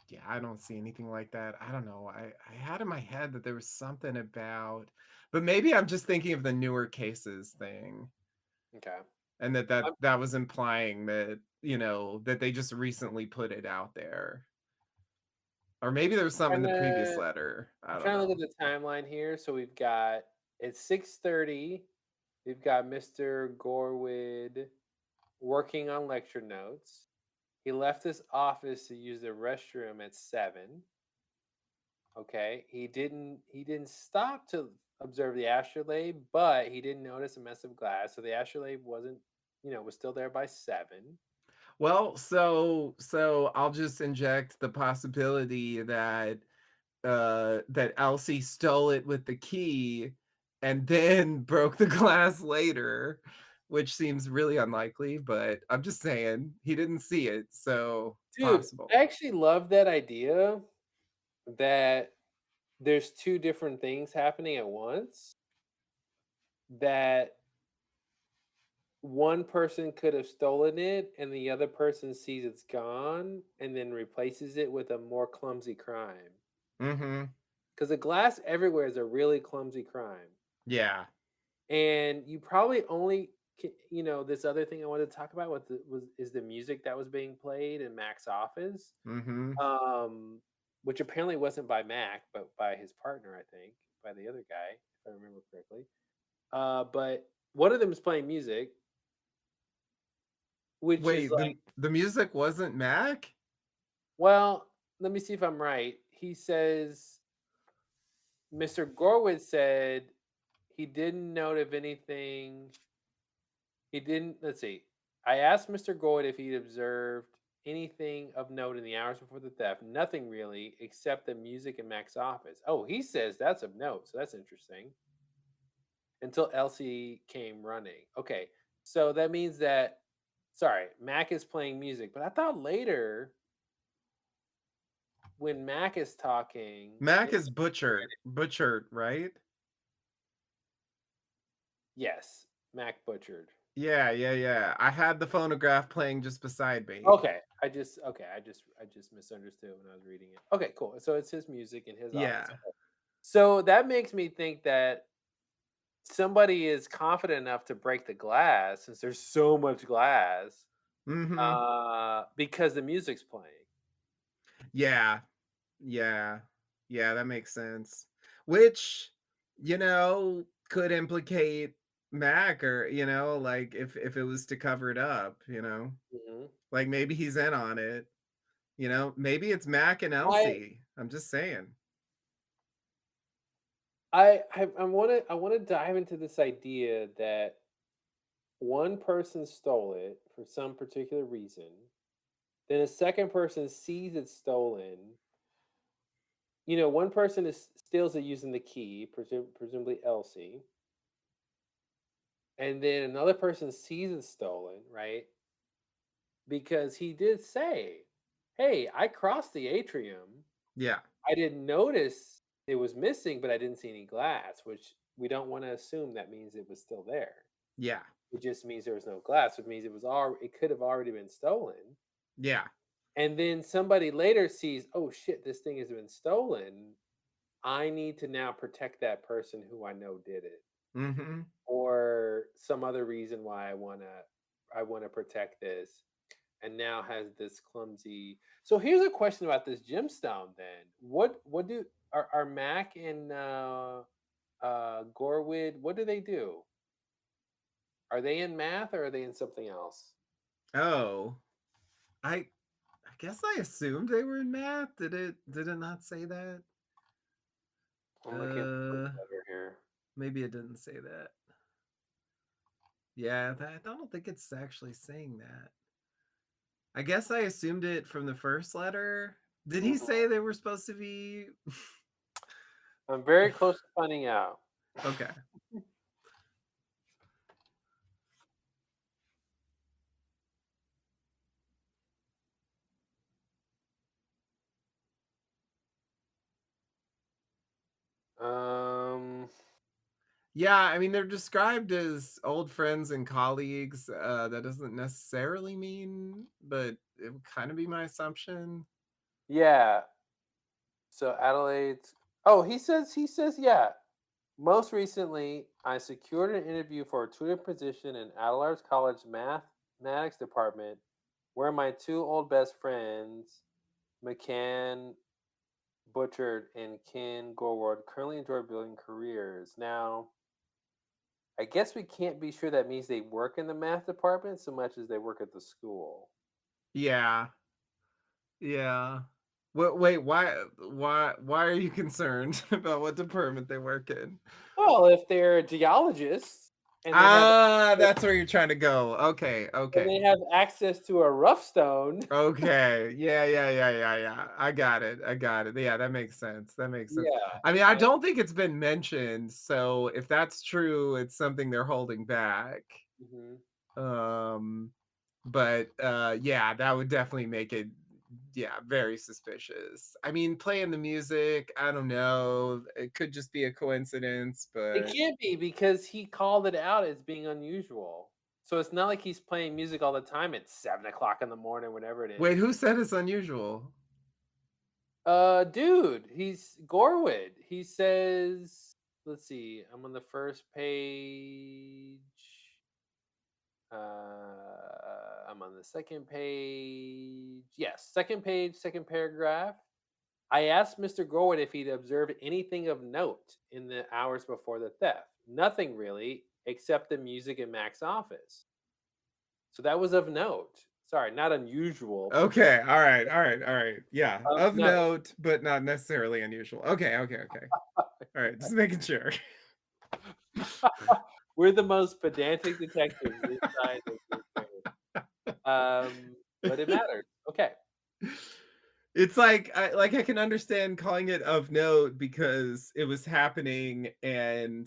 yeah, I don't see anything like that. I don't know. I had in my head that there was something about, but maybe I'm just thinking of the newer cases thing, Okay. and that was implying that, that they just recently put it out there. Or maybe there was some in Trying the previous to letter. I I'm don't trying to look know. at the timeline here. So we've got it's 6:30. We've got Mr. Gorwood working on lecture notes. He left his office to use the restroom at 7. Okay. He didn't stop to observe the astrolabe, but he didn't notice a mess of glass. So the astrolabe wasn't, was still there by 7. Well, so I'll just inject the possibility that that Elsie stole it with the key and then broke the glass later, which seems really unlikely, but I'm just saying he didn't see it, so it's Dude, I possible. actually love that idea that there's two different things happening at once, that one person could have stolen it and the other person sees it's gone and then replaces it with a more clumsy crime. Mhm. Because the glass everywhere is a really clumsy crime. Yeah. And you probably only, this other thing I wanted to talk about is the music that was being played in Mac's office, Mhm. um, which apparently wasn't by Mac, but by his partner, I think, by the other guy, if I remember correctly. But one of them is playing music, which is Wait, like, the music wasn't Mac? well, let me see if I'm right. He says Mr. Gorwitz said he didn't note of anything. He didn't. Let's see. I asked Mr. Gorwitz if he'd observed anything of note in the hours before the theft. Nothing really, except the music in Mac's office. Oh, he says that's of note, so that's interesting. Until Elsie came running. Okay, so that means that. Sorry, Mac is playing music, but I thought later when Mac is talking, Mac is butchered, right? yes, Mac butchered. Yeah, yeah, yeah. I had the phonograph playing just beside me. Okay, I just misunderstood when I was reading it. Okay, cool. So it's his music in his office. Yeah. Okay. So that makes me think that somebody is confident enough to break the glass since there's so much glass, Mhm. because the music's playing. Yeah. Yeah. Yeah, that makes sense. Which, could implicate Mac or, like if it was to cover it up, Mhm. Like maybe he's in on it, Maybe it's Mac and I Elsie. I'm just saying. I want to dive into this idea that one person stole it for some particular reason, Then a second person sees it stolen. One person steals it using the key, presumably Elsie, and then another person sees it stolen, right? Because he did say, "Hey, I crossed the atrium. Yeah. I didn't notice it was missing, but I didn't see any glass," which we don't want to assume that means it was still there. Yeah. It just means there was no glass, which means it could have already been stolen. Yeah. And then somebody later sees, "Oh shit, this thing has been stolen. I need to now protect that person who I know did it." Mhm. Or some other reason why I want to protect this, and now has this clumsy. So here's a question about this gemstone then. What do are Mac and Gorwood, what do they do? Are they in math or are they in something else? Oh, I guess I assumed they were in math. Did it not say that? I'm looking at the first Uh, letter here. maybe it didn't say that. Yeah, I don't think it's actually saying that. I guess I assumed it from the first letter. Did he Mhm. say they were supposed to be I'm very close to finding out. okay. um Yeah, I mean they're described as old friends and colleagues. That doesn't necessarily mean, but it would kind of be my assumption. yeah. So Adelaide's. Oh, he says yeah. Most recently, I secured an interview for a tutor position in Adelaide's College mathematics department, where my two old best friends, McCann Butchert and Ken Gorward, currently enjoy building careers. Now, I guess we can't be sure that means they work in the math department so much as they work at the school. Yeah, yeah. Wait, why are you concerned about what department they work in? Well, if they're geologists and they have Ah, that's where you're trying to go. Okay, and they okay. have access to a rough stone, Okay. Yeah. I got it. I got it. Yeah, that makes sense. That makes sense. yeah, I mean, I I, don't think it's been mentioned, so if that's true, it's something they're holding back. mhm. Um, but yeah, that would definitely make it yeah, very suspicious. I mean, playing the music, I don't know. It could just be a coincidence, It but can't be because he called it out as being unusual. So it's not like he's playing music all the time at 7 o'clock in the morning, whatever it wait, is. who said it's unusual? Dude, he's Gorwood. He says, let's see, I'm on the first page. I'm on the second page. Yes, second page, second paragraph. I asked Mr. Gorwood if he'd observed anything of note in the hours before the theft. Nothing really, except the music in Mac's office. So that was of note. Sorry, not unusual per se. Okay, all right. Yeah, Of of note. note, but not necessarily unusual. Okay. All right, just making sure. We're the most pedantic detectives inside of this game. But it matters. Okay. It's like I can understand calling it of note because it was happening and,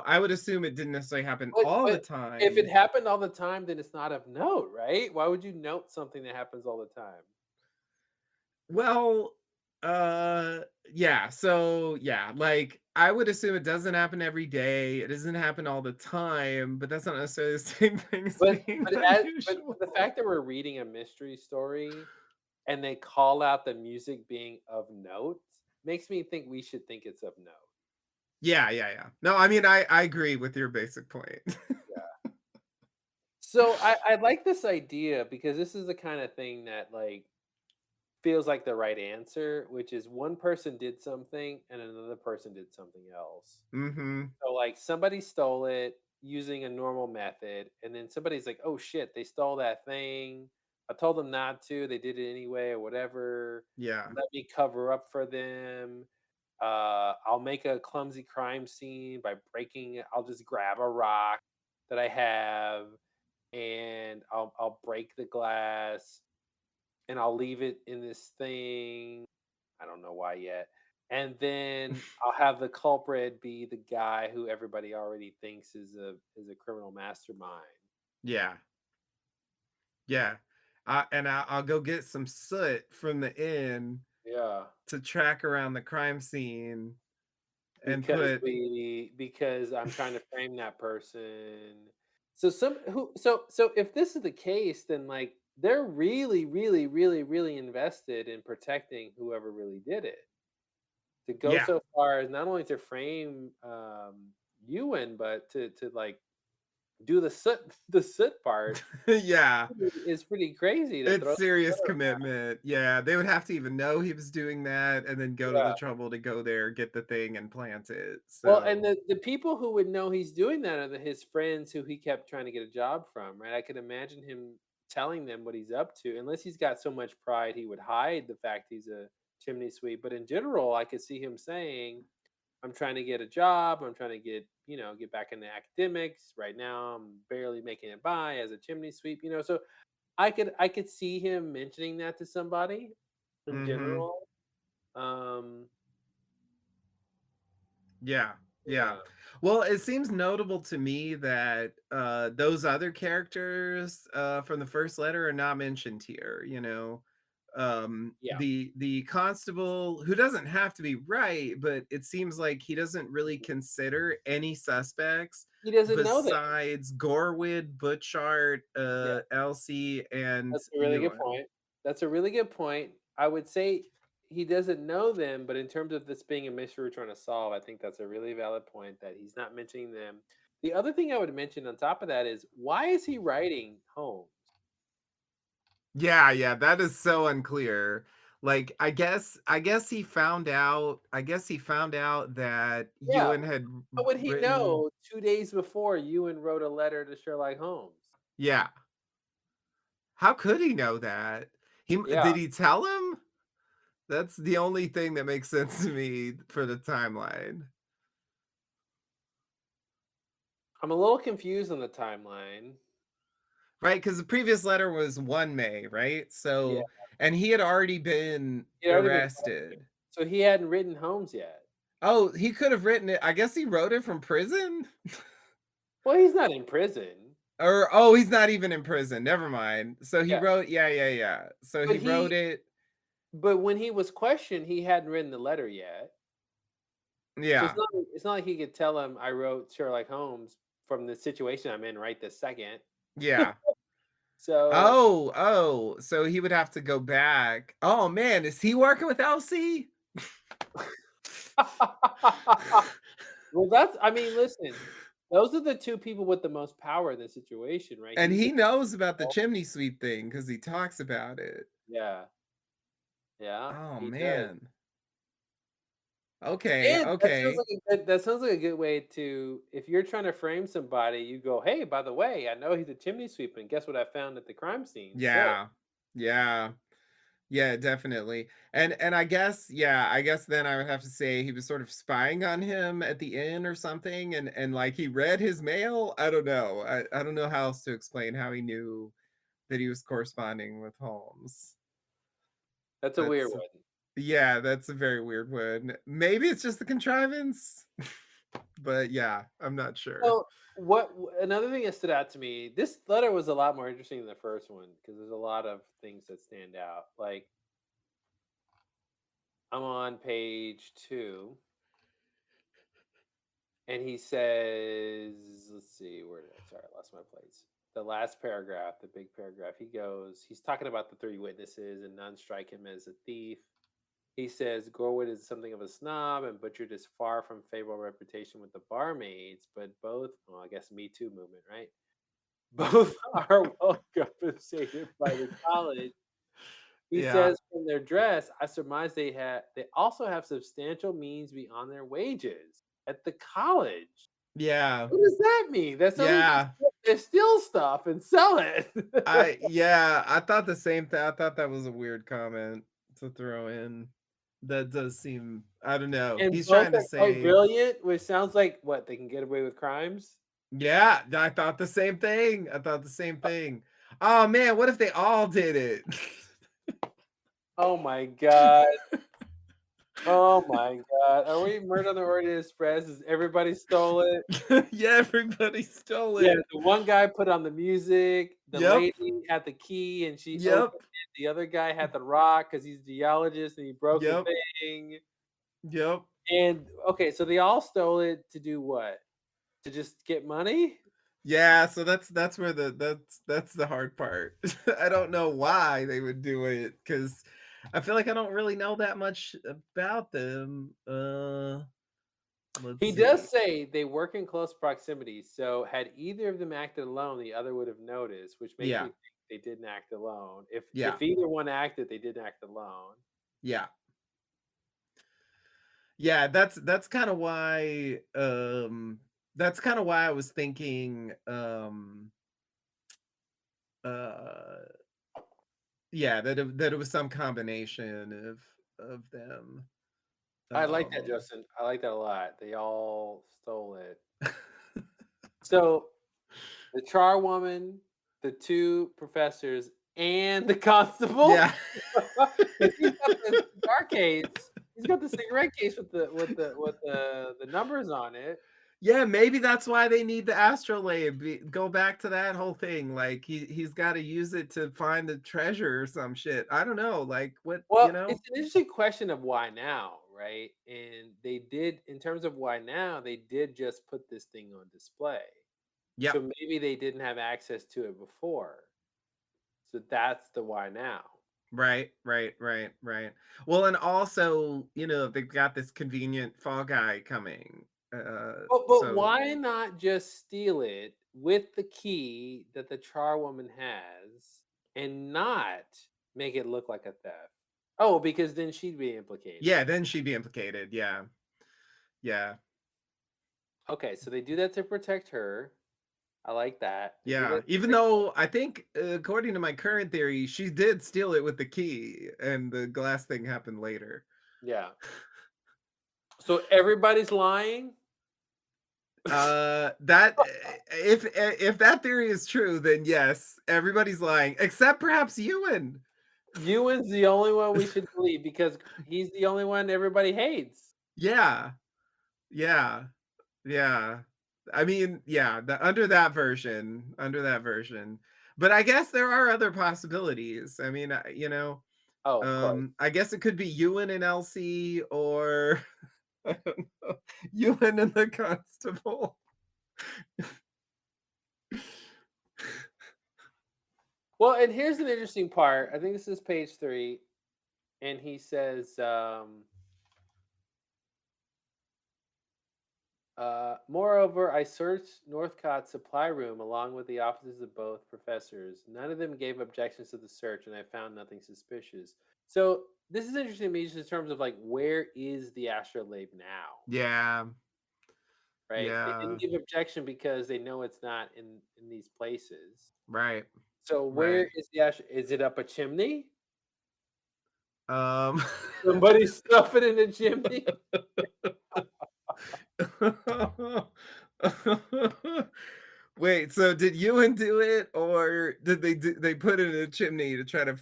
I would assume it didn't necessarily happen all But the if it time. happened all the time, then it's not of note, right? Why would you note something that happens all the time? Well, uh, yeah, so, yeah, like, I would assume it doesn't happen every day, it doesn't happen all the time, but that's not necessarily the same thing as But being but the unusual. fact that we're reading a mystery story and they call out the music being of note makes me think we should think it's of note. Yeah. No, I mean, I agree with your basic point. Yeah. So I like this idea because this is the kind of thing that like feels like the right answer, which is one person did something and another person did something else. Mhm. So like somebody stole it using a normal method, and then somebody's like, "Oh shit, they stole that thing. I told them not to. They did it anyway, or whatever. Yeah. Let me cover up for them. I'll make a clumsy crime scene by breaking. I'll just grab a rock that I have, and I'll break the glass, and I'll leave it in this thing. I don't know why yet. And then I'll have the culprit be the guy who everybody already thinks is a criminal mastermind. Yeah. Yeah. And I'll go get some soot from the inn Yeah. to track around the crime scene and Because put because I'm trying to frame that person. So some who so if this is the case, then like they're really, really, really, really invested in protecting whoever really did it. To go yeah. so far as not only to frame Ewan, but to like do the soot the soot part Yeah. is pretty crazy to It's throw. serious commitment. Yeah, they would have to even know he was doing that and then go to the Yeah. trouble to go there, get the thing, and plant it. Well, and So, the people who would know he's doing that are his friends who he kept trying to get a job from, right? I could imagine him telling them what he's up to, unless he's got so much pride he would hide the fact he's a chimney sweep. But in general, I could see him saying, "I'm trying to get a job. I'm trying to get back into academics. Right now, I'm barely making it by as a chimney sweep." So I could see him mentioning that to somebody in mhm. general. Um, Yeah, yeah. yeah, Well, it seems notable to me that, those other characters, from the first letter are not mentioned here, you know? yeah. The constable, who doesn't have to be right, but it seems like he doesn't really consider any suspects He doesn't know that. besides Gorwood, Butchart, Yeah. Elsie, and That's a really good Ewan. point. That's a really good point. I would say he doesn't know them, but in terms of this being a mystery we're trying to solve, I think that's a really valid point that he's not mentioning them. The other thing I would mention on top of that is why is he writing home? Yeah, yeah, that is so unclear. Like, I guess he found out that Yeah. Ewan had How would he written. know 2 days before Ewan wrote a letter to Sherlock Holmes? Yeah. How could he know that? Yeah. Did he tell him? That's the only thing that makes sense to me for the timeline. I'm a little confused on the timeline. Right? Because the previous letter was 1 May, right? Yeah. So, and he had already been He'd already been questioned. arrested. So he hadn't written Holmes yet. Oh, he could have written it. I guess he wrote it from prison? Well, he's not in prison. Or oh, he's not even in prison. Never mind. So he Yeah. wrote, yeah, yeah, yeah. So But he wrote he it. But when he was questioned, he hadn't written the letter yet. So it's Yeah. not like he could tell him, "I wrote Sherlock Holmes from the situation I'm in right this second." Yeah. So Oh. So he would have to go back. Oh man, is he working with Elsie? well, I mean, listen, those are the 2 people with the most power in this situation, right? And He's the he knows about the principal. chimney sweep thing because he talks about it. Yeah, yeah, Oh he does. man. Okay, And okay. that sounds like a good way to if you're trying to frame somebody, you go, "Hey, by the way, I know he's a chimney sweep, and guess what I found at the crime scene? Soot." Yeah. Yeah. Yeah, definitely. And I guess, yeah, I guess then I would have to say he was sort of spying on him at the inn or something, and like he read his mail. I don't know. I don't know how else to explain how he knew that he was corresponding with Holmes. That's a weird That's one. yeah, that's a very weird one. Maybe it's just the contrivance, but yeah, I'm not sure. So, another thing that stood out to me, this letter was a lot more interesting than the first one because there's a lot of things that stand out. Like, I'm on page 2, and he says, let's see, where did sorry, I lost my place. The last paragraph, the big paragraph, he's talking about the 3 witnesses and none strike him as a thief. He says Gorwood is something of a snob and Butchert is far from favorable reputation with the barmaids, but both, well, I guess Me Too movement, right? Both are well compensated by the college. He Yeah. says from their dress, I surmise they also have substantial means beyond their wages at the college. Yeah. What does that mean? That sounds like Yeah. they steal stuff and sell it. I thought the same thing. I thought that was a weird comment to throw in. That does seem, I don't know. And He's both trying to are quite say, brilliant, which sounds like what they can get away with crimes. yeah, I thought the same thing. I thought the same thing. Oh man, what if they all did it? Oh my god. Oh my god. Are we Murder on the Orient Express? Is everybody stole it? Yeah, everybody stole Yeah, it. the one guy put on the music, the Yep, lady had the key and she opened yep, it, the other guy had the rock because he's a geologist and he broke the yep, thing. yep. And okay, so they all stole it to do what? To just get money? Yeah, so that's where that's the hard part. I don't know why they would do it because I feel like I don't really know that much about them. Let's He does see. say they work in close proximity, so had either of them acted alone, the other would have noticed, which makes me Yeah, think they didn't act alone. yeah, If either one acted, they didn't act alone. yeah. Yeah, that's kinda why, that's kinda why I was thinking, uh, yeah, that it was some combination of them. I like that, Um, Justin. I like that a lot. They all stole it. So the charwoman, the two professors, and the constable, yeah. 'cause he's got the cigar case. He's got the cigarette case with the numbers on it. Yeah, maybe that's why they need the astrolabe. Go back to that whole thing. Like he's got to use it to find the treasure or some shit. I don't know. Like what, you Well, know? it's an interesting question of why now, right? And they did, in terms of why now, they did just put this thing on display. Yep. So maybe they didn't have access to it before. So that's the why now. Right, right, right, right. Well, and also, they've got this convenient fall guy coming. But So why not just steal it with the key that the charwoman has and not make it look like a theft? Oh, because then she'd be implicated. yeah, then she'd be implicated. Yeah. Yeah. Okay, so they do that to protect her. I like that. They do that Yeah. to Even protect. though I think, according to my current theory, she did steal it with the key and the glass thing happened later. Yeah. So everybody's lying? That if that theory is true, then yes, everybody's lying except perhaps Ewan. Ewan's the only one we should believe because he's the only one everybody hates. Yeah. Yeah. Yeah. I mean, yeah, under that version. But I guess there are other possibilities. I mean, Oh, of course. I guess it could be Ewan and Elsie or I don't know, Ewan and the constable. Well, and here's an interesting part. I think this is page 3, and he says, moreover, I searched Northcott's supply room along with the offices of both professors. None of them gave objections to the search, and I found nothing suspicious. So this is interesting to me just in terms of like where is the astrolabe now? Yeah. Right? They didn't Yeah. give objection because they know it's not in these places. Right. So Right. where is the astro is it up a chimney? Um Somebody stuff it in a chimney? Wait, so did Ewan do it, or did they put it in a chimney to try to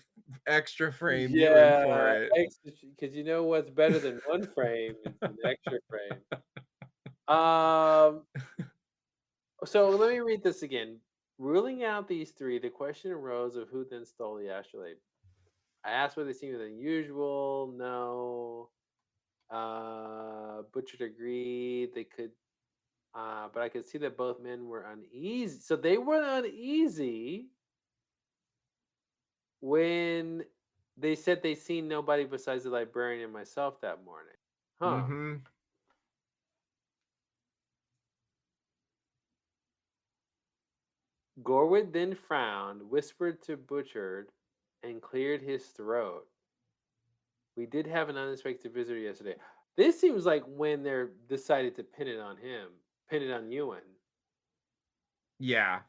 extra frame Ewan for Yeah, it? because you know what's better than one frame is an extra frame. Um, so let me read this again. Ruling out these 3, the question arose of who then stole the astrolabe. I asked whether they seemed unusual. No. Butchert agreed they could, but I could see that both men were uneasy. So they were uneasy when they said they seen nobody besides the librarian and myself that morning. Huh. Mhm. Gorwood then frowned, whispered to Butcherd, and cleared his throat. We did have an unexpected visitor yesterday. This seems like when they're decided to pin it on him, pin it on Ewan. Yeah.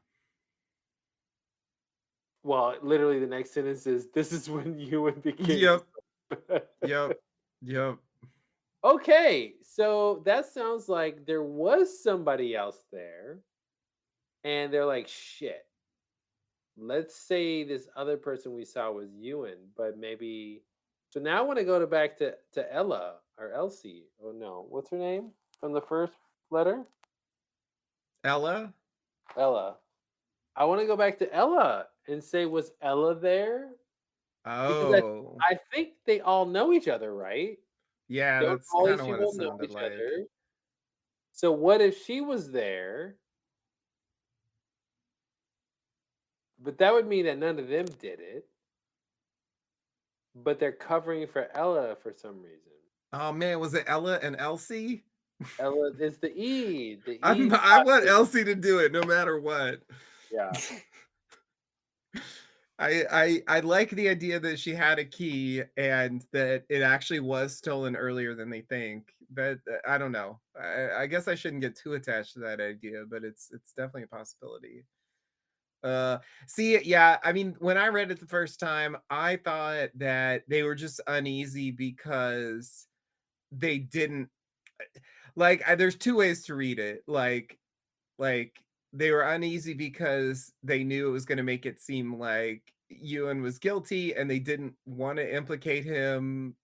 Well, literally the next sentence is, "This is when Ewan became the Yep. suspect." Yep. Yep. Okay, so that sounds like there was somebody else there, and they're like, "Shit, let's say this other person we saw was Ewan, but maybe." So now I want to go back to Ella or Elsie. Oh no, what's her name from the first letter? Ella? Ella. I want to go back to Ella and say, was Ella there? Because Oh. I think they all know each other, right? Yeah, Don't that's all kind these of what it people know sounded each like. other? So what if she was there? But that would mean that none of them did it, but they're covering for Ella for some reason. Oh man, was it Ella and Elsie? Ella is the E. The I'm E I want spot. Elsie to do it no matter what. Yeah. I like the idea that she had a key and that it actually was stolen earlier than they think. But I don't know. I guess I shouldn't get too attached to that idea, but it's definitely a possibility. Uh, See, yeah, I mean, when I read it the first time, I thought that they were just uneasy because they didn't there's two ways to read it. Like they were uneasy because they knew it was going to make it seem like Ewan was guilty and they didn't want to implicate him,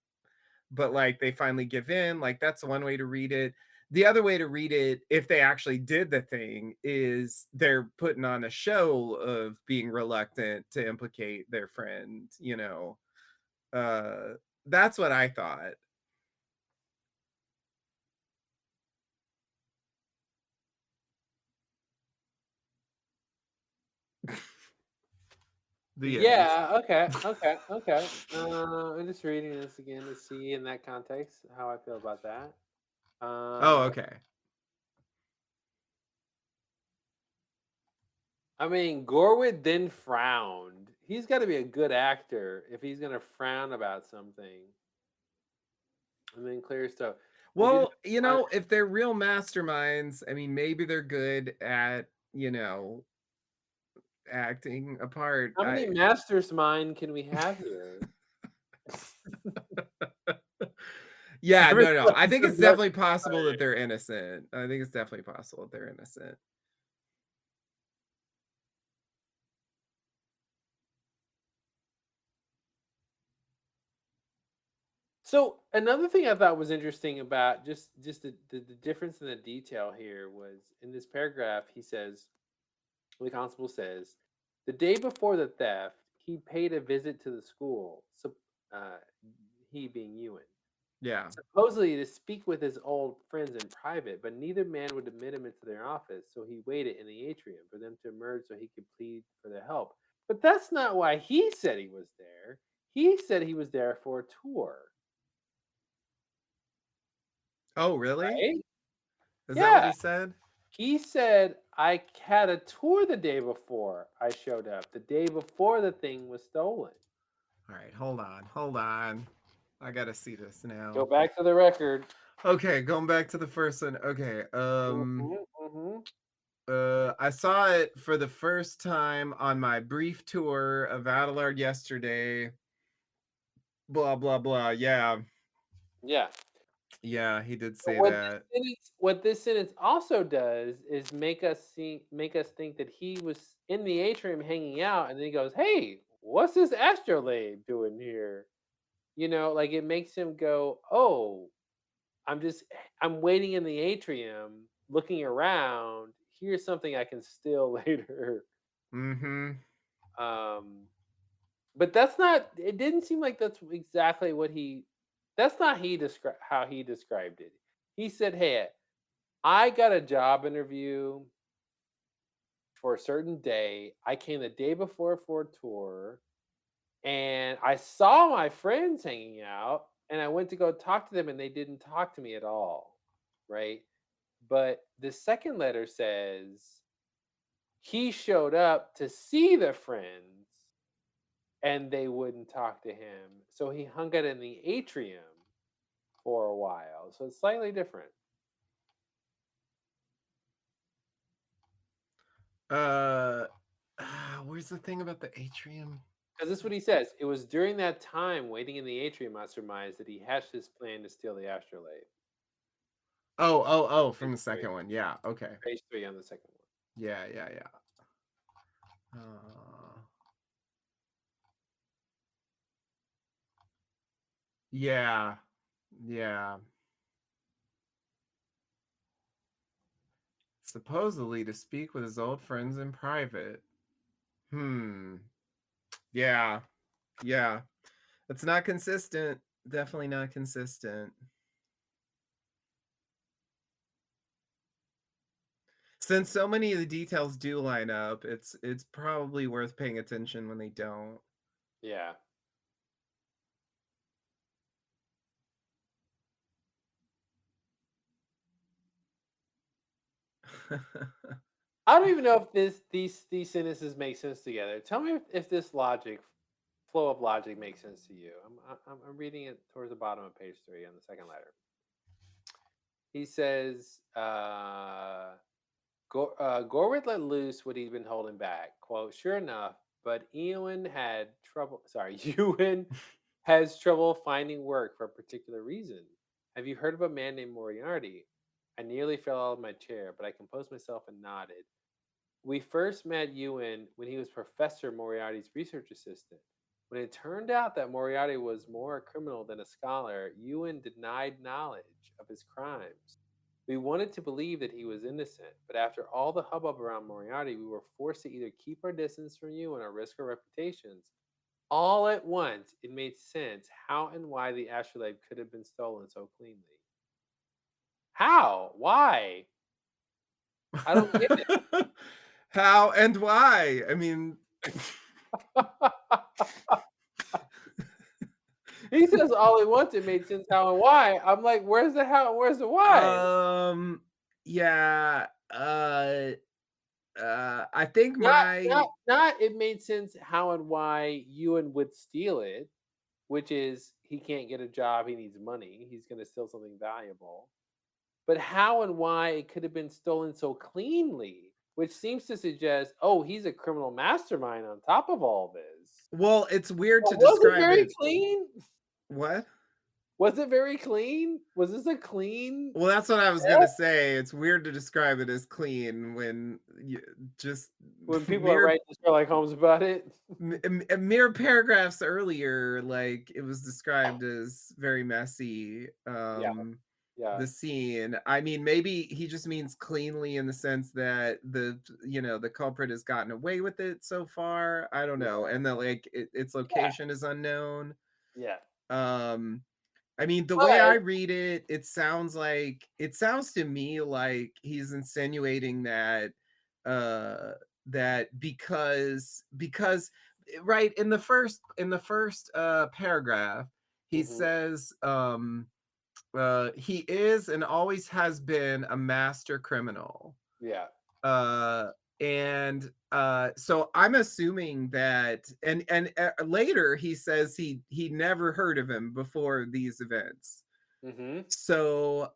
but like they finally give in. Like that's one way to read it. The other way to read it, if they actually did the thing, is they're putting on a show of being reluctant to implicate their friend. Uh that's what I thought. The end. Yeah. Okay. Okay. Okay. I'm just reading this again to see in that context how I feel about that. Oh, Uh, okay. I mean, Gorwood then frowned. He's got to be a good actor if he's gonna frown about something and then clear stuff. We did have Well, one. if they're real masterminds, I mean, maybe they're good at, acting a part. How many Master's Mind can we have here? Yeah, no, no. I Everyone's think a it's Mastermind. definitely possible that they're innocent. I think it's definitely possible that they're innocent. So another thing I thought was interesting about just the difference in the detail here was in this paragraph he says the constable says the day before the theft he paid a visit to the school. So uh, he being Ewan. Yeah. Supposedly to speak with his old friends in private, but neither man would admit him into their office, so he waited in the atrium for them to emerge so he could plead for their help. But that's not why he said he was there. He said he was there for a tour, Oh, really? right? Is that what Yeah. he said? He said, I had a tour the day before I showed up, the day before the thing was stolen. All right, hold on. Hold on. I got to see this Go now. back to the record. Okay, going back to the first one. Okay. Hmm. I saw it for the first time on my brief tour of Adelard yesterday. Blah blah blah. Yeah, Yeah. yeah, he did But say that. what this sentence also does is make us think that he was in the atrium hanging out, and then he goes, "Hey, what's this astrolabe doing here?" Like it makes him go, "Oh, I'm waiting in the atrium, looking around. Here's something I can steal later." Mm-hmm. Um, but that's not. It didn't seem like that's exactly what he. That's not how he described it. He said, "Hey, I got a job interview for a certain day. I came the day before for a tour, and I saw my friends hanging out, and I went to go talk to them, and they didn't talk to me at all, right?" But the second letter says he showed up to see the friends, and they wouldn't talk to him, so he hung out in the atrium for a while. So it's slightly different. Uh, where's the thing about the atrium? Because this is what he says. It was during that time, waiting in the atrium, I surmised that he hatched his plan to steal the astrolabe. Oh, oh, oh, from Page the three. second one. Yeah. Okay. Page three on the second one. Yeah, yeah, yeah. Uh, Yeah. Yeah. Supposedly to speak with his old friends in private. Hmm. Yeah. Yeah. It's not consistent. Definitely not consistent. Since so many of the details do line up, it's probably worth paying attention when they don't. Yeah. I don't even know if these sentences make sense together. Tell me if this logic flow of logic makes sense to you. I'm reading it towards the bottom of page 3 on the second letter. He says, Gorwith let loose what he'd been holding back. Quote, sure enough, but Ewan had trouble. Sorry, Ewan has trouble finding work for a particular reason. Have you heard of a man named Moriarty? I nearly fell out of my chair, but I composed myself and nodded. We first met Ewan when he was Professor Moriarty's research assistant. When it turned out that Moriarty was more a criminal than a scholar, Ewan denied knowledge of his crimes. We wanted to believe that he was innocent, but after all the hubbub around Moriarty, we were forced to either keep our distance from Ewan or risk our reputations. All at once, it made sense how and why the astrolabe could have been stolen so cleanly. How? Why? I don't get How and why? I mean, it. He says all at once it made sense how and why. I'm like, where's the how and where's the why? um, yeah, I think my Not it made sense how and why Ewan would steal it, which is he can't get a job, he needs money, he's gonna steal something valuable. But how and why it could have been stolen so cleanly, which seems to suggest, oh, he's a criminal mastermind on top of all this. well, it's weird But to was it describe very it. clean? What? Was it very clean? Was this a clean Well, that's what I was gonna death? say. It's weird to describe it as clean when you just When people are mere writing to Sherlock Holmes about it? mere paragraphs earlier, like it was described as very messy. Yeah, yeah. The scene. I mean, maybe he just means cleanly in the sense that the culprit has gotten away with it so far. I don't Yeah, know, and that like its yeah, location is unknown. yeah. Um, I mean, the way I But read it, it sounds to me like he's insinuating that uh because right in the first paragraph, he mhm, says he is and always has been a master criminal. yeah, Uh, so I'm assuming that later he says he never heard of him before these events. mhm, So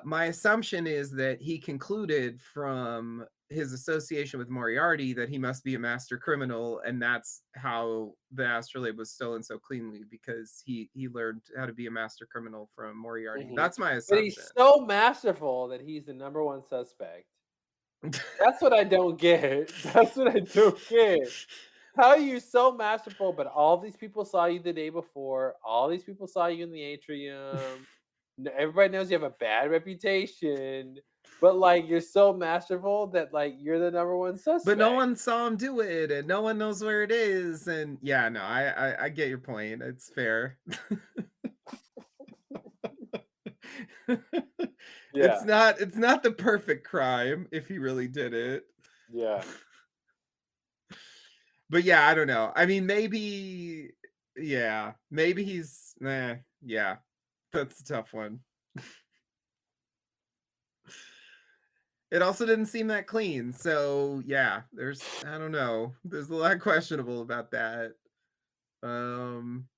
my assumption is that he concluded from his association with Moriarty that he must be a master criminal, and that's how the astrolabe was stolen so cleanly because he learned how to be a master criminal from Moriarty. mhm. That's my But assumption. he's so masterful that he's the number 1 suspect. That's what I don't get. That's what I don't get. How are you so masterful, but all these people saw you the day before, all these people saw you in the atrium, everybody knows you have a bad reputation, but, like, you're so masterful that, like, you're the number 1 But no suspect. one saw him do it, and no one knows where it is. And yeah, no, I get your point. It's fair. Yeah, It's not the perfect crime if he really did it. yeah. But yeah, I don't know. I mean, maybe yeah, that's a tough one. It also didn't seem that clean. So yeah, I don't know. There's a lot questionable about that. Um,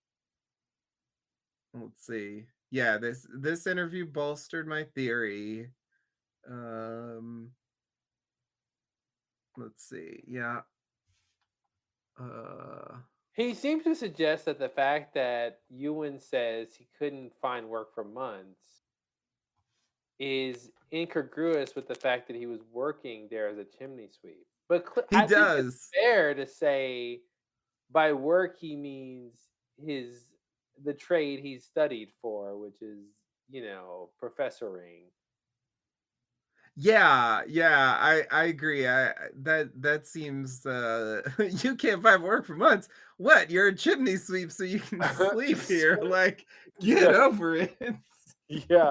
let's see. Yeah, this interview bolstered my theory. Um, let's see. Yeah. Uh, He seems to suggest that the fact that Ewan says he couldn't find work for months is incongruous with the fact that he was working there as a chimney sweep. But he I think it's does. fair to say by work he means his. the trade he studied for, which is, professoring. Yeah, yeah, I agree. That seems you can't find work for months. What? You're a chimney sweep so you can sleep here. Like, get Yeah, over it. yeah.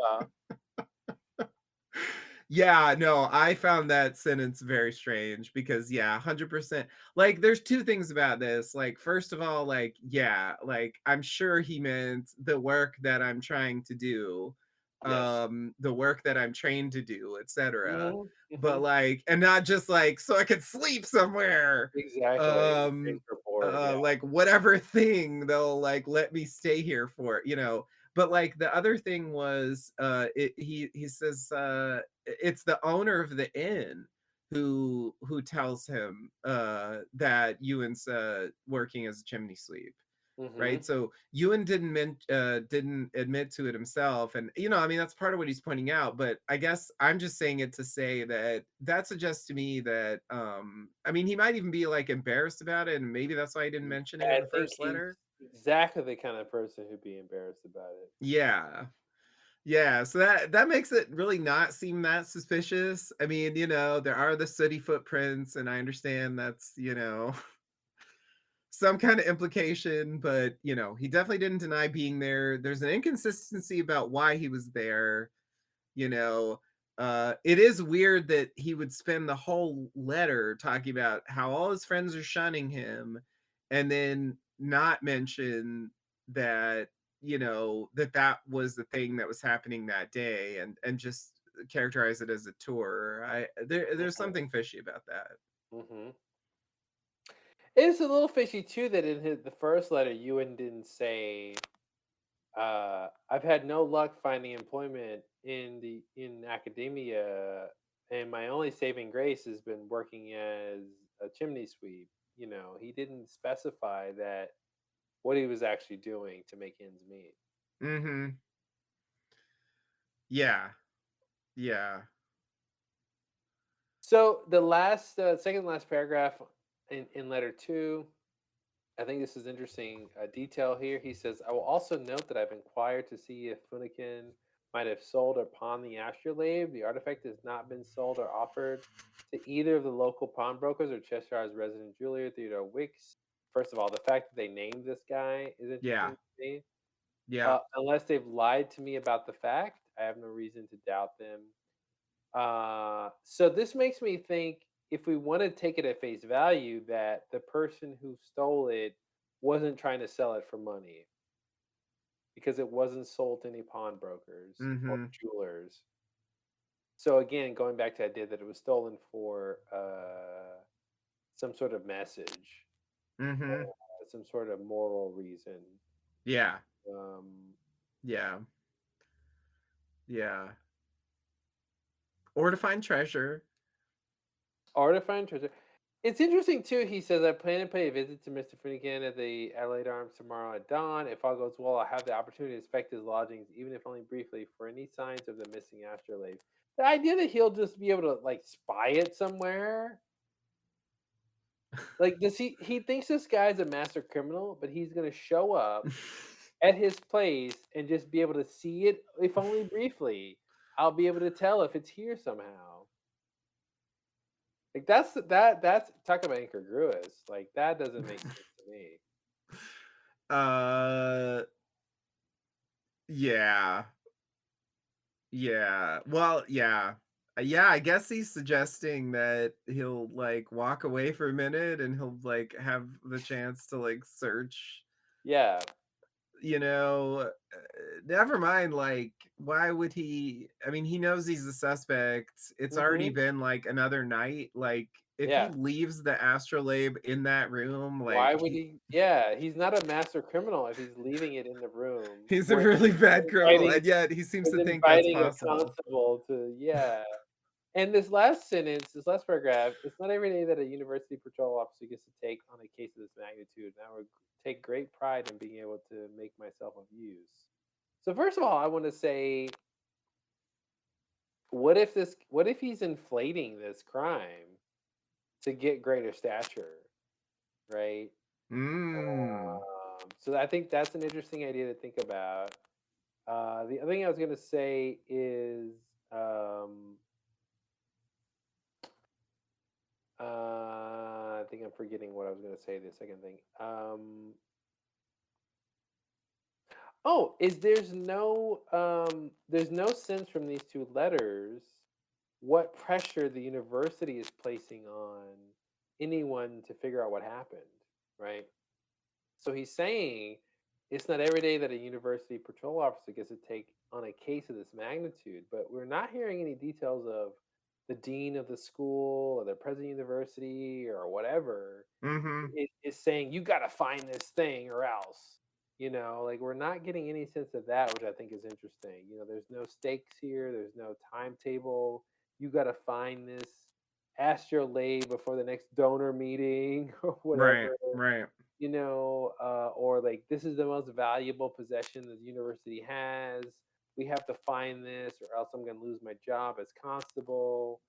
Yeah, no, I found that sentence very strange because yeah, 100%. Like there's two things about this. Like first of all, like yeah, like I'm sure he meant the work that I'm trying to do, Yes. the work that I'm trained to do, etc. Mhm, But mhm. like and not just like so I could sleep somewhere. Exactly. Um Things are bored, yeah. like whatever thing they'll like let me stay here for, you know. But like the other thing was he says it's the owner of the inn who tells him that Ewan's working as a chimney sweep, right? Mhm. So Ewan didn't admit to it himself, and you know, I mean, that's part of what he's pointing out. But I guess I'm just saying it to say that that suggests to me that I mean, he might even be like embarrassed about it, and maybe that's why he didn't mention it in I the think first he's letter. exactly the kind of person who'd be embarrassed about it. Yeah. Yeah, so that makes it really not seem that suspicious. I mean, you know, there are the sooty footprints, and I understand that's, you know, some kind of implication, but you know, he definitely didn't deny being there. There's an inconsistency about why he was there, you know. It is weird that he would spend the whole letter talking about how all his friends are shunning him and then not mention that, you know, that was the thing that was happening that day and just characterize it as a tour. There's Mhm, something fishy about that. mhm. It's a little fishy too that in the first letter, Ewan didn't say, "I've had no luck finding employment in academia, and my only saving grace has been working as a chimney sweep." He didn't specify that what he was actually doing to make ends meet. Mhm. Yeah. Yeah. So the second to last paragraph in letter two, I think this is interesting detail here. He says, "I will also note that I've inquired to see if Finnegan might have sold or pawned the astrolabe. The artifact has not been sold or offered to either of the local pawnbrokers or Cheshire's resident jeweler, Theodore Wicks." First of all, the fact that they named this guy is Yeah. interesting to me. Yeah. Unless they've lied to me about the fact, I have no reason to doubt them. So this makes me think, if we want to take it at face value, that the person who stole it wasn't trying to sell it for money because it wasn't sold to any pawnbrokers or Mhm. jewelers. So again, going back to the idea that it was stolen for some sort of message or Mhm. some sort of moral reason. Yeah. Um, Yeah. Yeah. Or to find treasure. or to find treasure. It's interesting too. He says, "I plan to pay a visit to Mr. Finnegan at the Adelaide Arms tomorrow at dawn. If all goes well, I'll have the opportunity to inspect his lodgings, even if only briefly, for any signs of the missing astrolabe." The idea that he'll just be able to like spy it somewhere, like, does he thinks this guy's a master criminal, but he's gonna show up at his place and just be able to see it, if only briefly. I'll be able to tell if it's here somehow. Like that's talk about incongruous. Like that doesn't make sense to me. Uh, yeah. Yeah. Well, yeah. Yeah, I guess he's suggesting that he'll, like, walk away for a minute and he'll, like, have the chance to, like, search, Yeah. you know? Never mind, like, why would he I mean, he knows he's a suspect. It's already Mhm. been, like, another night. Like, if he Yeah. leaves the astrolabe in that room, Why like, would he? Yeah, he's not a master criminal if he's leaving it in the room he's a where really bad criminal, inviting and yet he seems with to think that's inviting a possible. constable to, yeah. And this last sentence, this last paragraph, it's not every day that a university patrol officer gets to take on a case of this magnitude, and I would take great pride in being able to make myself of use. So first of all, I want to say, what if he's inflating this crime to get greater stature, right? Mm. So I think that's an interesting idea to think about. The other thing I was going to say is, um, I think I'm forgetting what I was going to say. The second thing. Oh, is there's no sense from these two letters what pressure the university is placing on anyone to figure out what happened, right? So he's saying it's not every day that a university patrol officer gets to take on a case of this magnitude, but we're not hearing any details of the dean of the school or the president of the university or whatever Mhm. is saying you got to find this thing or else. Like we're not getting any sense of that, which I think is interesting. There's no stakes here, there's no timetable. You got to find this astrolabe before the next donor meeting or Right, whatever. right. Or like this is the most valuable possession the university has. We have to find this, or else I'm going to lose my job as constable.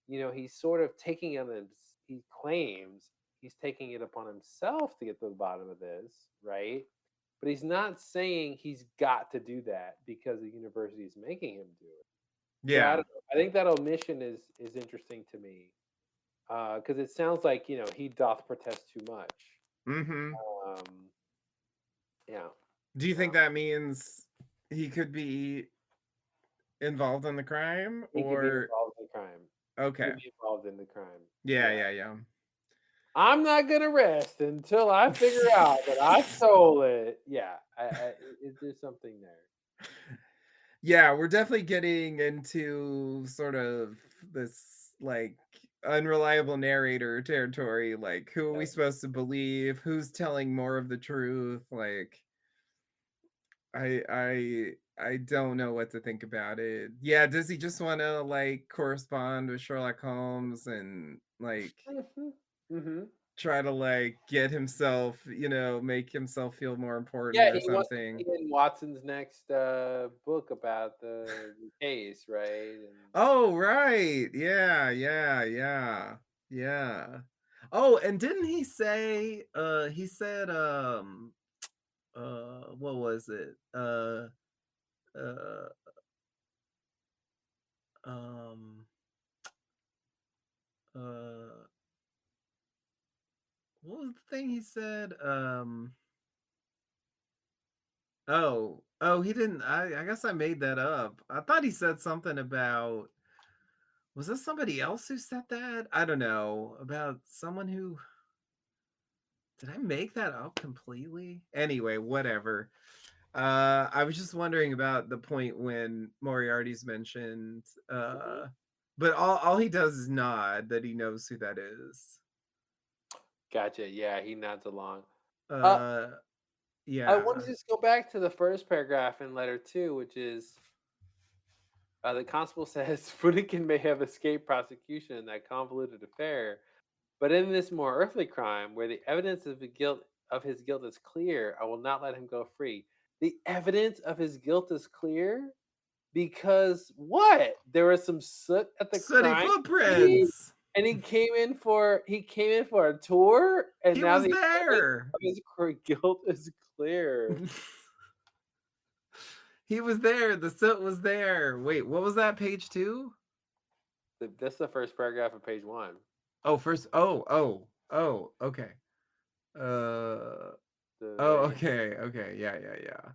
He's sort of taking on him. He claims he's taking it upon himself to get to the bottom of this, right? But he's not saying he's got to do that because the university is making him do it. So I Yeah. don't know. I think that omission is interesting to me because it sounds like he doth protest too much. Mhm. Um, yeah, Do you think yeah. that means he could be involved in the crime He could be or involved in the crime. He okay. could be involved in the crime. Yeah, Yeah. yeah, yeah. I'm not gonna rest until I figure out that I stole it. Yeah, there's something there. Yeah, we're definitely getting into sort of this like unreliable narrator territory. Like, who are we Yeah. supposed to believe? Who's telling more of the truth? Like, I don't know what to think about it. Yeah, does he just want to like correspond with Sherlock Holmes and like Mhm. Mhm. try to like get himself, make himself feel more Yeah, important or he wants to something? be in Watson's next book about the case, right? And Oh, right. Yeah, yeah, yeah. Yeah. Oh, and didn't he said what was it? Uh um uh what was the thing he said? Oh, he didn't. I guess I made that up. I thought he said something about, was this somebody else who said that? I don't know. About someone who, did I make that up completely? Anyway, whatever. I was just wondering about the point when Moriarty's mentioned, Mhm. but all he does is nod that he knows who that is. Gotcha. Yeah, he nods along. Uh, Uh, I want to yeah. just go back to the first paragraph in letter two, which is the constable says Finnegan may have escaped prosecution in that convoluted affair, but in this more earthly crime, where the evidence of his guilt is clear, I will not let him go free. The evidence of his guilt is clear because what? There was some soot at the Sooty crime scene, footprints. and he came in for a tour, and He now was the evidence there. of his guilt is clear. He was there. The soot was there. Wait, what was that? Page two? That's the first paragraph of page one. Oh, first. Oh. Okay. Uh. The Oh, very end. okay. Okay. Yeah. Yeah. Yeah.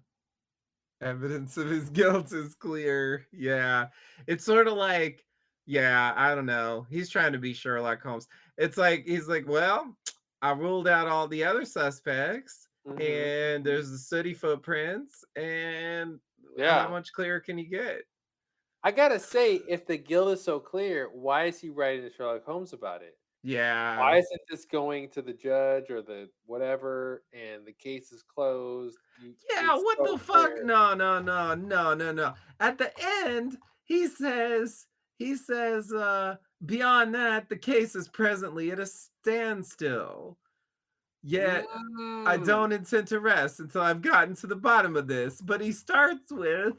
Evidence of his guilt is clear. Yeah. It's sort of like, yeah, I don't know. He's trying to be Sherlock Holmes. It's like, he's like, well, I ruled out all the other suspects, Mhm, and mhm. there's the sooty footprints, and how Yeah. much clearer can you get? I gotta say, if the guilt is so clear, why is he writing to Sherlock Holmes about it? Yeah. Why isn't this going to the judge or the whatever, and the case is closed? Yeah, It's what so the fuck? clear. No, no, no, no, no, no. At the end, he says, beyond that, the case is presently at a standstill. Yet I Mm. don't intend to rest until I've gotten to the bottom of this. But he starts with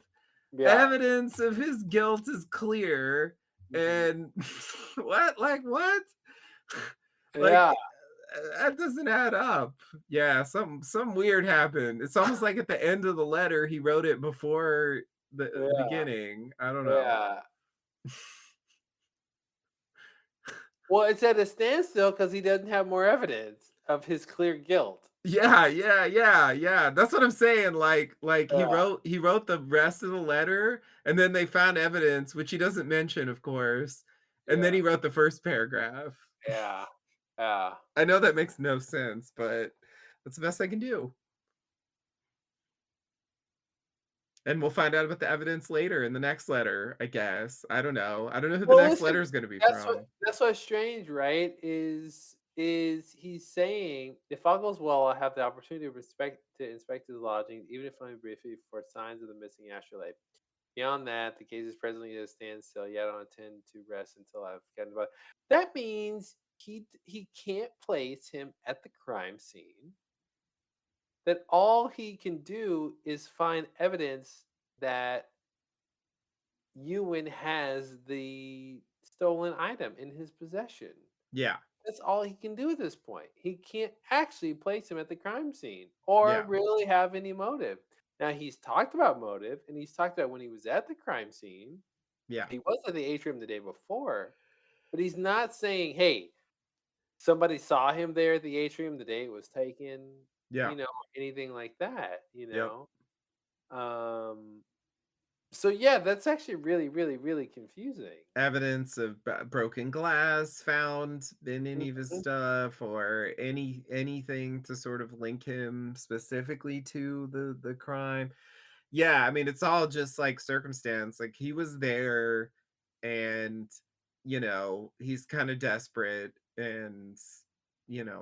Yeah. evidence of his guilt is clear. Mhm. And what? Like what? Like Yeah. that doesn't add up. Yeah, some weird happened. It's almost like at the end of the letter, he wrote it before the Yeah, beginning. I don't know. yeah. Well, it's at a standstill because he doesn't have more evidence of his clear guilt. Yeah, yeah, yeah, yeah. That's what I'm saying. Like Yeah, he wrote the rest of the letter, and then they found evidence, which he doesn't mention, of course. And then yeah, he wrote the first paragraph. yeah, yeah. I know that makes no sense, but that's the best I can do. And we'll find out about the evidence later in the next letter, I guess. I don't know. I don't know who the Well, next listen, letter is going to be that's what from. that's what's strange, right? Is he's saying if all goes well, I have the opportunity to inspect his lodgings, even if only briefly, for signs of the missing astrolabe. Beyond that, the case is presently at a standstill. Yet I don't intend to rest until I've gotten about. That means he can't place him at the crime scene. That all he can do is find evidence that Ewan has the stolen item in his possession. Yeah, That's all he can do at this point. He can't actually place him at the crime scene or yeah, really have any motive. Now he's talked about motive and he's talked about when he was at the crime scene. yeah, He was at the atrium the day before, but he's not saying, "Hey, somebody saw him there at the atrium the day it was taken," yeah, anything like that, yep. Um so yeah, that's actually really, really, really confusing. Evidence of broken glass found in any of his Mhm, stuff, or anything to sort of link him specifically to the crime. Yeah, I mean, it's all just like circumstance. Like he was there, and he's kind of desperate, and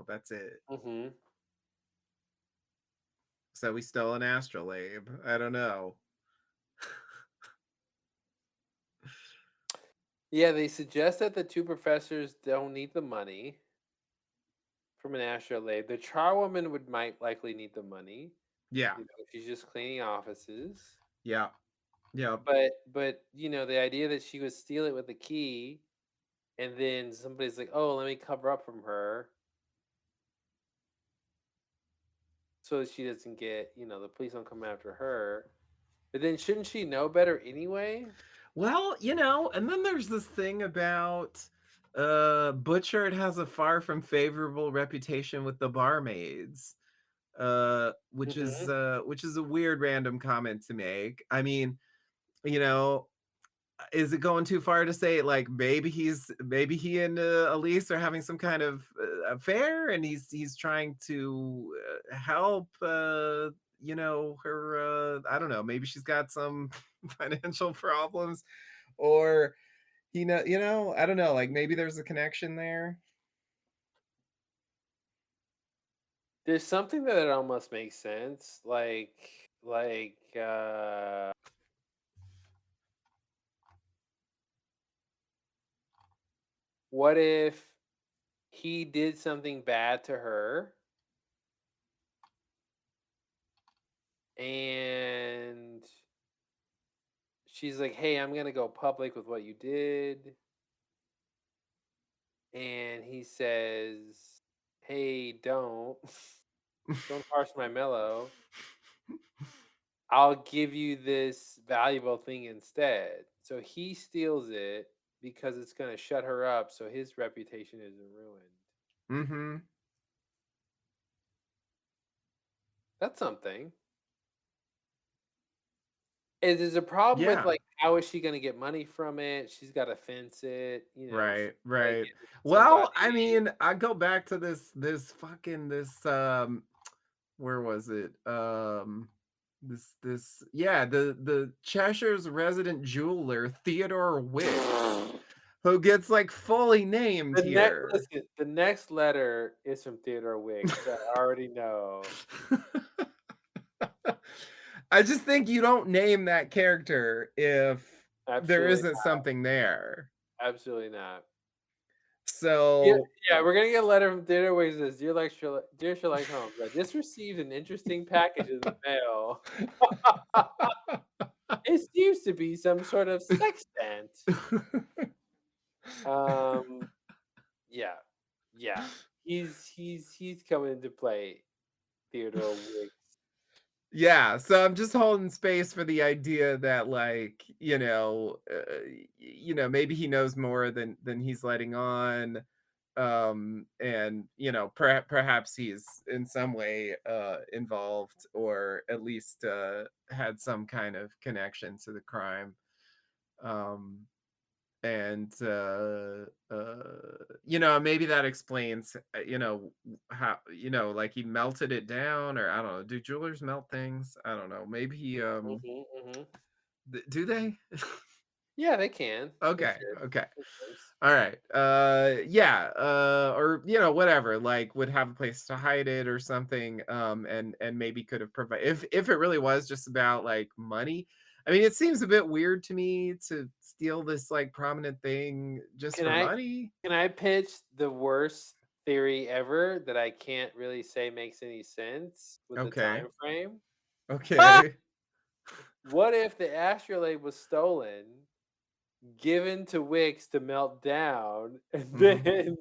that's it. mhm. So we stole an astrolabe. I don't know. Yeah, they suggest that the two professors don't need the money from an astrolabe. The charwoman might likely need the money. Yeah, She's just cleaning offices. yeah, yeah. But the idea that she would steal it with the key and then somebody's like, "Oh, let me cover up from her so that she doesn't the police don't come after her." But then shouldn't she know better anyway? Well, and then there's this thing about Butchert has a far from favorable reputation with the barmaids. Mhm. Which is a weird random comment to make. I mean, you know, is it going too far to say like maybe he and Elise are having some kind of affair, and he's trying to help her, I don't know, maybe she's got some financial problems, or I don't know, like maybe there's a connection there. There's something that it almost makes sense, what if he did something bad to her and she's like, "Hey, I'm gonna go public with what you did," and he says, "Hey, don't, don't harsh my mellow. I'll give you this valuable thing instead." So he steals it because it's gonna shut her up, so his reputation isn't ruined. Mhm. That's something. Is a problem with, Yeah. like, how is she gonna get money from it? She's gotta fence it, she's Right, gotta right. get it to Well, I somebody. mean, I go back to this where was it? This yeah, the Cheshire's resident jeweler, Theodore Wicks, who gets like fully named here. The next letter is from Theodore Wicks, I already know. I just think you don't name that character if there Absolutely isn't something there. absolutely not. Yeah, So, yeah, we're gonna get a letter from Theodore Wicks that says, Dear Sherlock Holmes, I just received an interesting package in the mail. It seems to be some sort of sextant." Um, yeah, yeah. he's coming into play, Theodore Wicks. Yeah, so I'm just holding space for the idea that, like, maybe he knows more than he's letting on, and perhaps he's in some way involved, or at least had some kind of connection to the crime. Um, and maybe that explains how, like, he melted it down, or I don't know, do jewelers melt things? I don't know, maybe he Mhm, mhm. do they? Yeah, they can. They Okay, should okay. sometimes. All right. Yeah, or whatever, like, would have a place to hide it or something, and maybe could have provided, if it really was just about, like, money. I mean, it seems a bit weird to me to steal this, like, prominent thing just Can for I money. can I pitch the worst theory ever that I can't really say makes any sense with the Okay. time frame? Okay. What if the astrolabe was stolen, given to Wicks to melt down, and Mhm.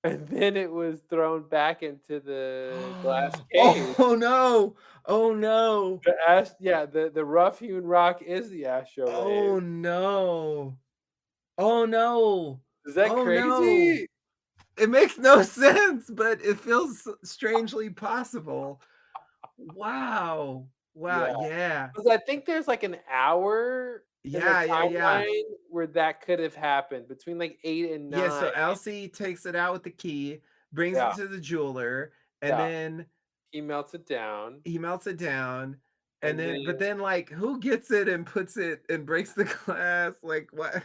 then it was thrown back into the glass cage? Oh, no. Oh, no. The rough hewn rock is the astrolabe. Oh, no. Oh, no. Is that Oh, no. crazy? It makes no sense, but it feels strangely possible. Wow. Wow, Yeah, yeah. because I think there's, like, an hour in the Yeah, yeah, yeah. timeline where that could have happened between, like, 8 and Yeah, 9. so Elsie takes it out with the key, brings it Yeah, to the jeweler, and yeah. then He melts it down, he melts it down, and and then but then, then, like, who gets it and puts it and breaks the glass? Like, what?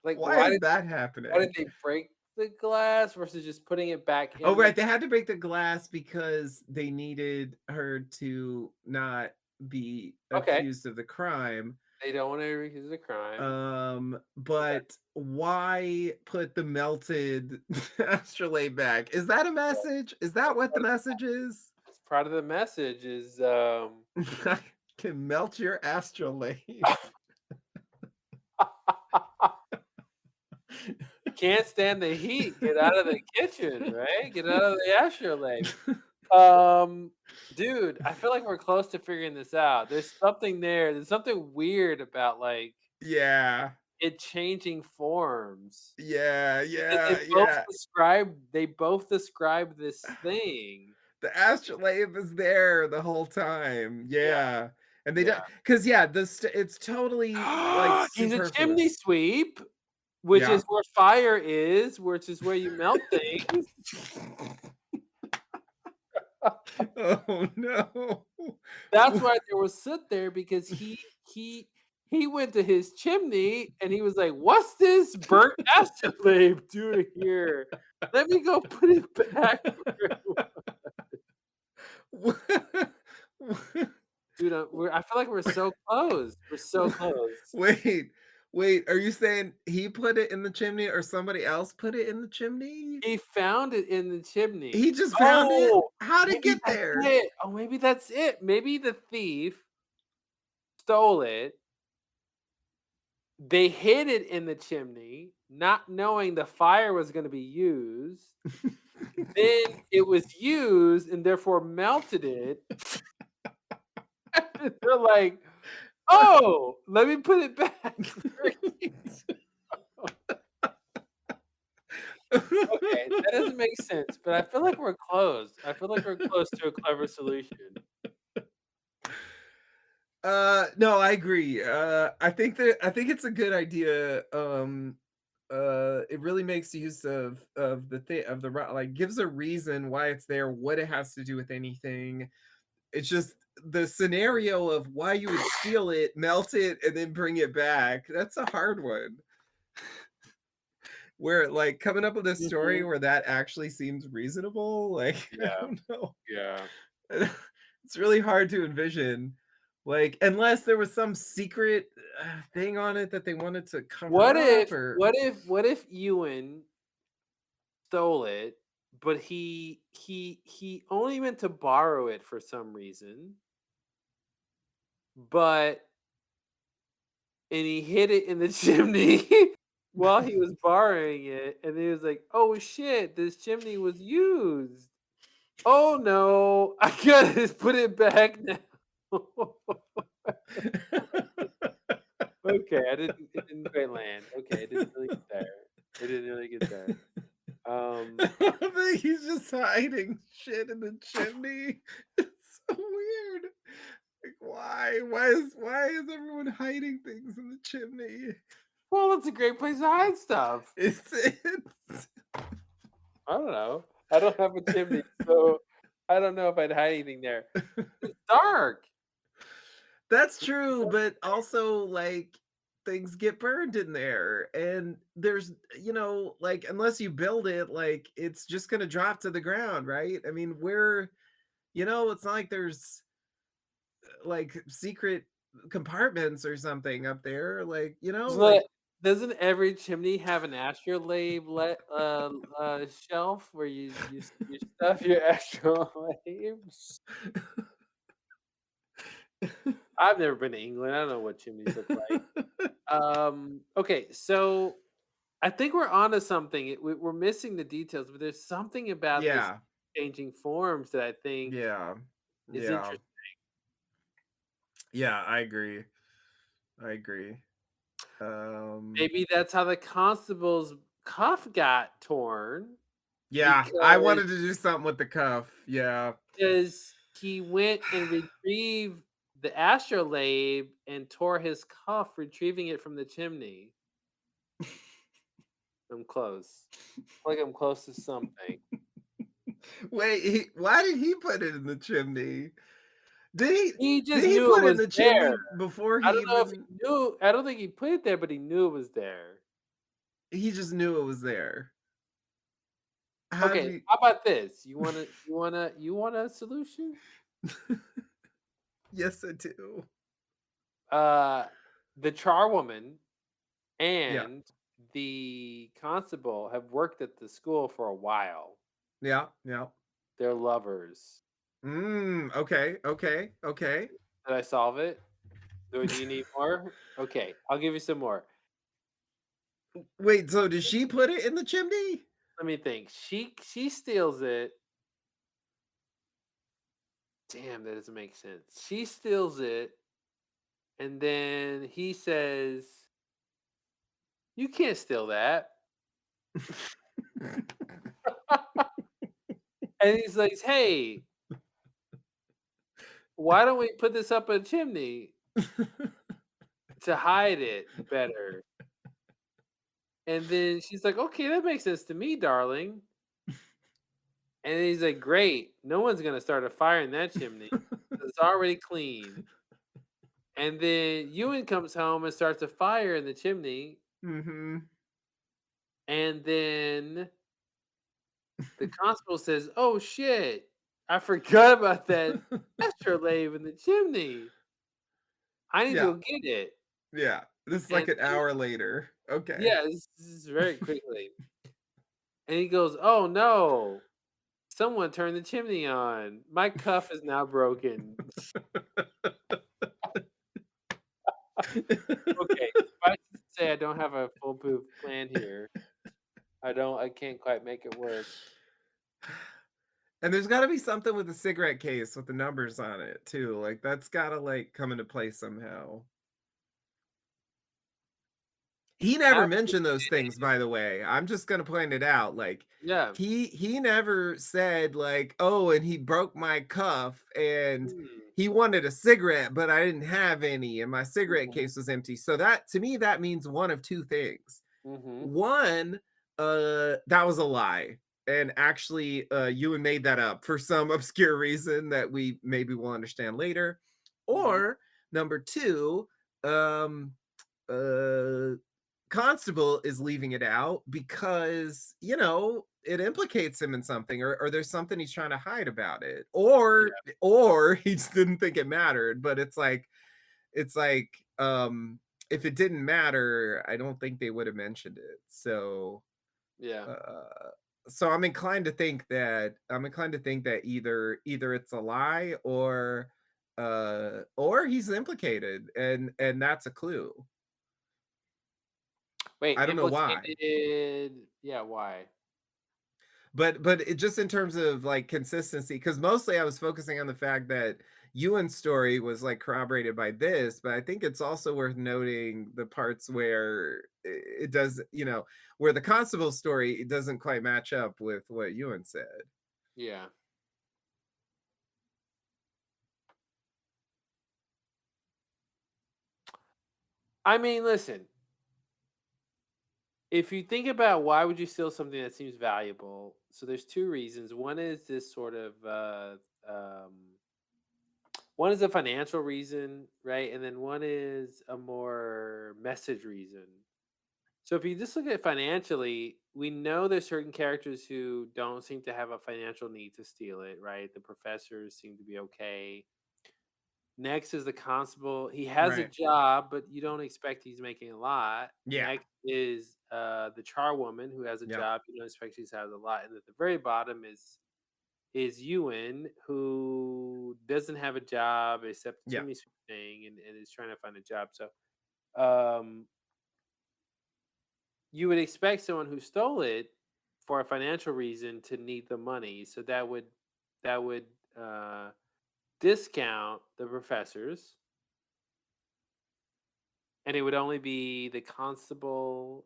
like, Why is that why did happening? they break the glass versus just putting it back Oh, in the right, they had to break the glass because they needed her to not be okay, accused of the crime. they don't wanna accuse the crime. Okay, But why put the melted astrolabe back? Is that a yeah, message? Is that what the message is? that's part of the message is, I can melt your astrolabe. you can't stand the heat, get out of the kitchen, right? Get out of the astrolabe. Um, Dude, I feel like we're close to figuring this out. There's something there. There's something weird about, like, Yeah. it changing forms Yeah, because yeah, yeah. they both describe this thing. The astrolabe is there the whole time. Yeah, Yeah. And they don't, yeah. because yeah, it's totally, like, He's a chimney superfluous. sweep, which Yeah. is where fire is, which is where you melt things. Oh, no. That's why there was soot there because he he went to his chimney and he was like, "What's this burnt astrolabe doing here? Let me go put it back where it wa." Dude, I feel like we're so close. We're so close. Wait, wait, are you saying he put it in the chimney or somebody else put it in the chimney? He found it in the chimney. He just found it? Oh, How'd it maybe get that's there? it. Oh, maybe that's it. Maybe the thief stole it. They hid it in the chimney, not knowing the fire was gonna be used. Then it was used and therefore melted it. And they're like, "Oh, let me put it back where it Okay, that doesn't make sense, but I feel like we're close. I feel like we're close to a clever solution. No, I agree. I think it's a good idea. It really makes use of the thing of the like, gives a reason why it's there, what it has to do with anything. It's just the scenario of why you would steal it, melt it, and then bring it back. That's a hard one. Where, like, coming up with a story Mhm. where that actually seems reasonable, like, I Yeah, don't know. yeah. It's really hard to envision, like, unless there was some secret thing on it that they wanted to cover up, or What if Ewan stole it, but he only meant to borrow it for some reason, but and he hid it in the chimney while he was borrowing it, and he was like, "Oh shit, this chimney was used." Oh no, I gotta put it back now. Okay, it didn't quite land. Okay, it didn't really get there. It didn't really get there. Um, But he's just hiding shit in the chimney. It's so weird. Like, why? Why is everyone hiding things in the chimney? well, it's a great place to hide stuff. Is it? I don't know. I don't have a chimney, so I don't know if I'd hide anything there. It's dark. That's true, but also, like, things get burned in there, and there's like, unless you build it, like, it's just gonna drop to the ground, right? I mean, it's not like there's, like, secret compartments or something up there, like, But like doesn't every chimney have an astrolabe shelf where you stuff your astrolabes? I've never been to England. I don't know what chimneys look like. Okay, so I think we're onto something. We're missing the details, but there's something about this Yeah, changing forms that I think yeah, is yeah, interesting. yeah, I agree. Um, Maybe that's how the constable's cuff got torn yeah, I because wanted to do something with the cuff, yeah. he went and retrieved the astrolabe and tore his cuff, retrieving it from the chimney. I'm close. Like I'm close to something. Wait, why did he put it in the chimney? Did he He did just he knew it put it in was the there. chimney before I he don't know if even he knew. I don't think he put it there, but he knew it was there. he just knew it was there? How did Okay, he how about this? You want a solution? Yes, I do. Uh, the charwoman Yeah, and the constable have worked at the school for a while. yeah, yeah. They're lovers. Okay, okay, okay. Did I solve it? Do you need more? Okay, I'll give you some more. Wait, so did she put it in the chimney? Let me think. She steals it. Damn, that doesn't make sense. She steals it, and then he says, "You can't steal that." And he's like, "Hey, why don't we put this up a chimney to hide it better?" And then she's like, "Okay, that makes sense to me, darling." And he's like, "Great, no one's gonna start a fire in that chimney 'cause it's already clean." And then Ewan comes home and starts a fire in the chimney, Mhm. and then the constable says, "Oh shit, I forgot about that astrolabe in the chimney. I need to Yeah, go get it." yeah. This is like And an hour later. Okay. yeah, this is very quickly. And he goes, "Oh no, someone turned the chimney on. My cuff is now broken." Okay, suffice it to say I don't have a foolproof plan here. I can't quite make it work. And there's gotta be something with the cigarette case with the numbers on it too, like, that's gotta, like, come into play somehow. He never After mentioned those things, by the way. I'm just gonna point it out, like, yeah. he never said, like, "Oh, and he broke my cuff, and Mm, he wanted a cigarette, but I didn't have any, and my cigarette mhm, case was empty." So that to me, that means one of 2 things. mhm, One, that was a lie, and actually, Ewan made that up for some obscure reason that we maybe will understand later. mhm, Or number 2, um, uh Constable is leaving it out because, it implicates him in something, or there's something he's trying to hide about it. Or yeah, he just didn't think it mattered, but it's like if it didn't matter, I don't think they would have mentioned it. yeah, Uh so I'm inclined to think that either it's a lie, or he's implicated, and that's a clue. wait, I don't know why. implicated yeah, why? But it just in terms of, like, consistency, because mostly I was focusing on the fact that Ewan's story was, like, corroborated by this, but I think it's also worth noting the parts where it does, where the constable story, it doesn't quite match up with what Ewan said. Yeah. I mean, listen, if you think about why would you steal something that seems valuable, so there's two reasons. One is this sort of one is a financial reason, right? And then one is a more message reason. So if you just look at it financially, we know there's certain characters who don't seem to have a financial need to steal it, right? The professors seem to be okay. Next is the constable. He has a Right. job, but you don't expect he's making a lot. Yeah. Next is the charwoman who has a Yep. job. You don't expect she's has a lot. And at the very bottom is Ewan, who doesn't have a job except the Yeah. chimney sweep thing, and is trying to find a job. So um, you would expect someone who stole it for a financial reason to need the money. So that would uh, discount the professors, and it would only be the constable,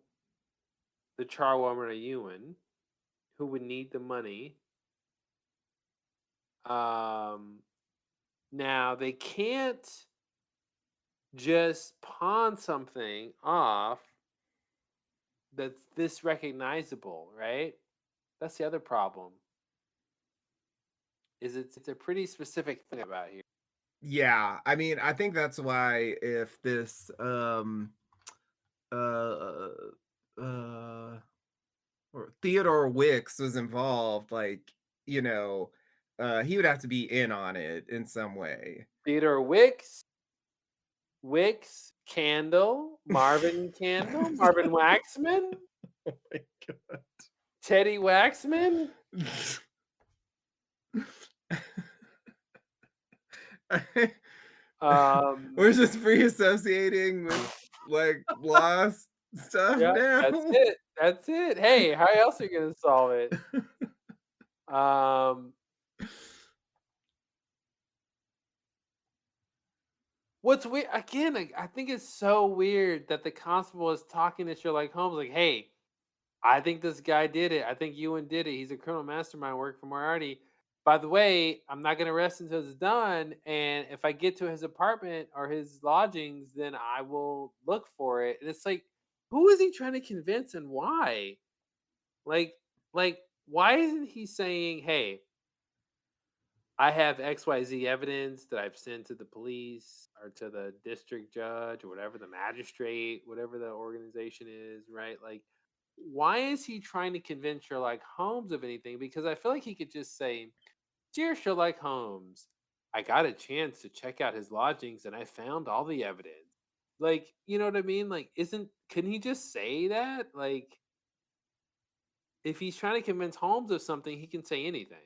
the charwoman, or Ewan who would need the money. Um, Now they can't just pawn something off that's this recognizable, right? That's the other problem. Is it's a pretty specific thing about here. Yeah. I mean, I think that's why if this uh uh or Theodore Wicks was involved, like, he would have to be in on it in some way. Theodore Wicks, Marvin Waxman, Oh my god. Teddy Waxman. We're Um, just free associating with, like, lost stuff yeah, now. that's it. That's it. Hey, how else are you gonna solve it? Um, What's weird again? I think it's so weird that the constable is talking to Sherlock Holmes like, "Hey, I think this guy did it. I think Ewan did it. He's a criminal mastermind work for Moriarty. By the way, I'm not gonna rest until it's done. And if I get to his apartment or his lodgings, then I will look for it." And it's like, who is he trying to convince and why? Like, why isn't he saying, "Hey, I have XYZ evidence that I've sent to the police or to the district judge or whatever, the magistrate, whatever the organization is," right? Like, why is he trying to convince Sherlock Holmes of anything? Because I feel like he could just say, "Dear Sherlock Holmes, I got a chance to check out his lodgings and I found all the evidence." Like, you know what I mean? Like, can he just say that? Like, if he's trying to convince Holmes of something, he can say anything.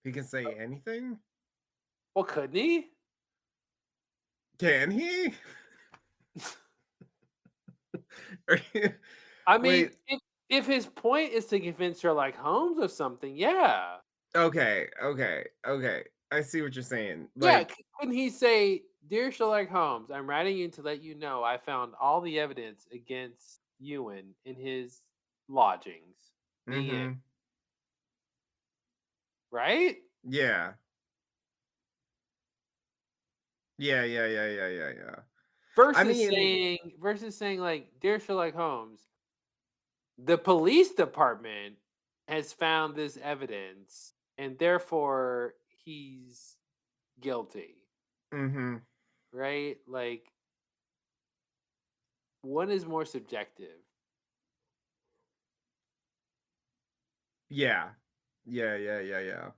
He can say anything? Well, couldn't he? Can he? Are you I mean, Wait, if his point is to convince Sherlock Holmes of something, yeah. okay, okay, okay. I see what you're saying. Yeah, Like, couldn't he say, "Dear Sherlock Holmes, I'm writing you to let you know I found all the evidence against Ewan in his lodgings." The end, mhm. right? Yeah. Yeah, yeah, yeah, yeah, yeah, yeah. I mean, Versus saying like, "Dear Sherlock Holmes, the police department has found this evidence and therefore he's guilty." mhm. Right? Like, one is more subjective. Yeah. Yeah, yeah, yeah, yeah.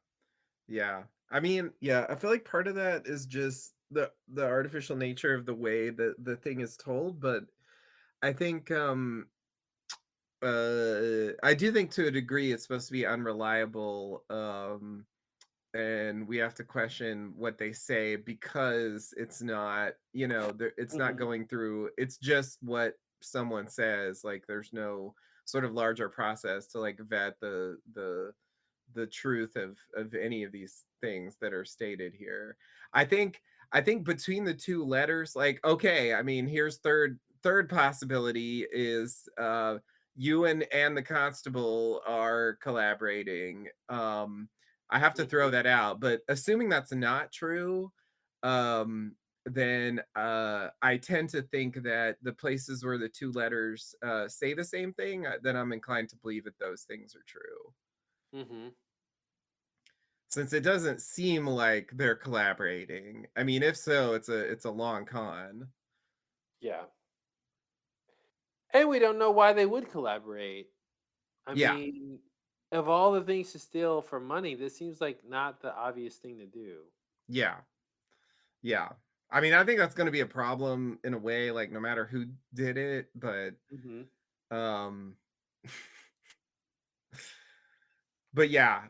Yeah. I mean, yeah, I feel like part of that is just the artificial nature of the way that the thing is told, but I think I do think to a degree it's supposed to be unreliable, and we have to question what they say because it's not, it's not Mhm. going through, it's just what someone says, like there's no sort of larger process to like vet the truth of any of these things that are stated here. I think I think between the two letters, like, okay, I mean, here's third possibility is you and the constable are collaborating. I have to throw Mhm. that out, but assuming that's not true, then I tend to think that the places where the two letters say the same thing, then I'm inclined to believe that those things are true. Mhm. Since it doesn't seem like they're collaborating. I mean, if so, it's a long con. Yeah. And we don't know why they would collaborate. I Yeah, mean, of all the things to steal for money, this seems like not the obvious thing to do. yeah, yeah. I mean, I think that's gonna be a problem in a way, like, no matter who did it, Mhm. um but yeah,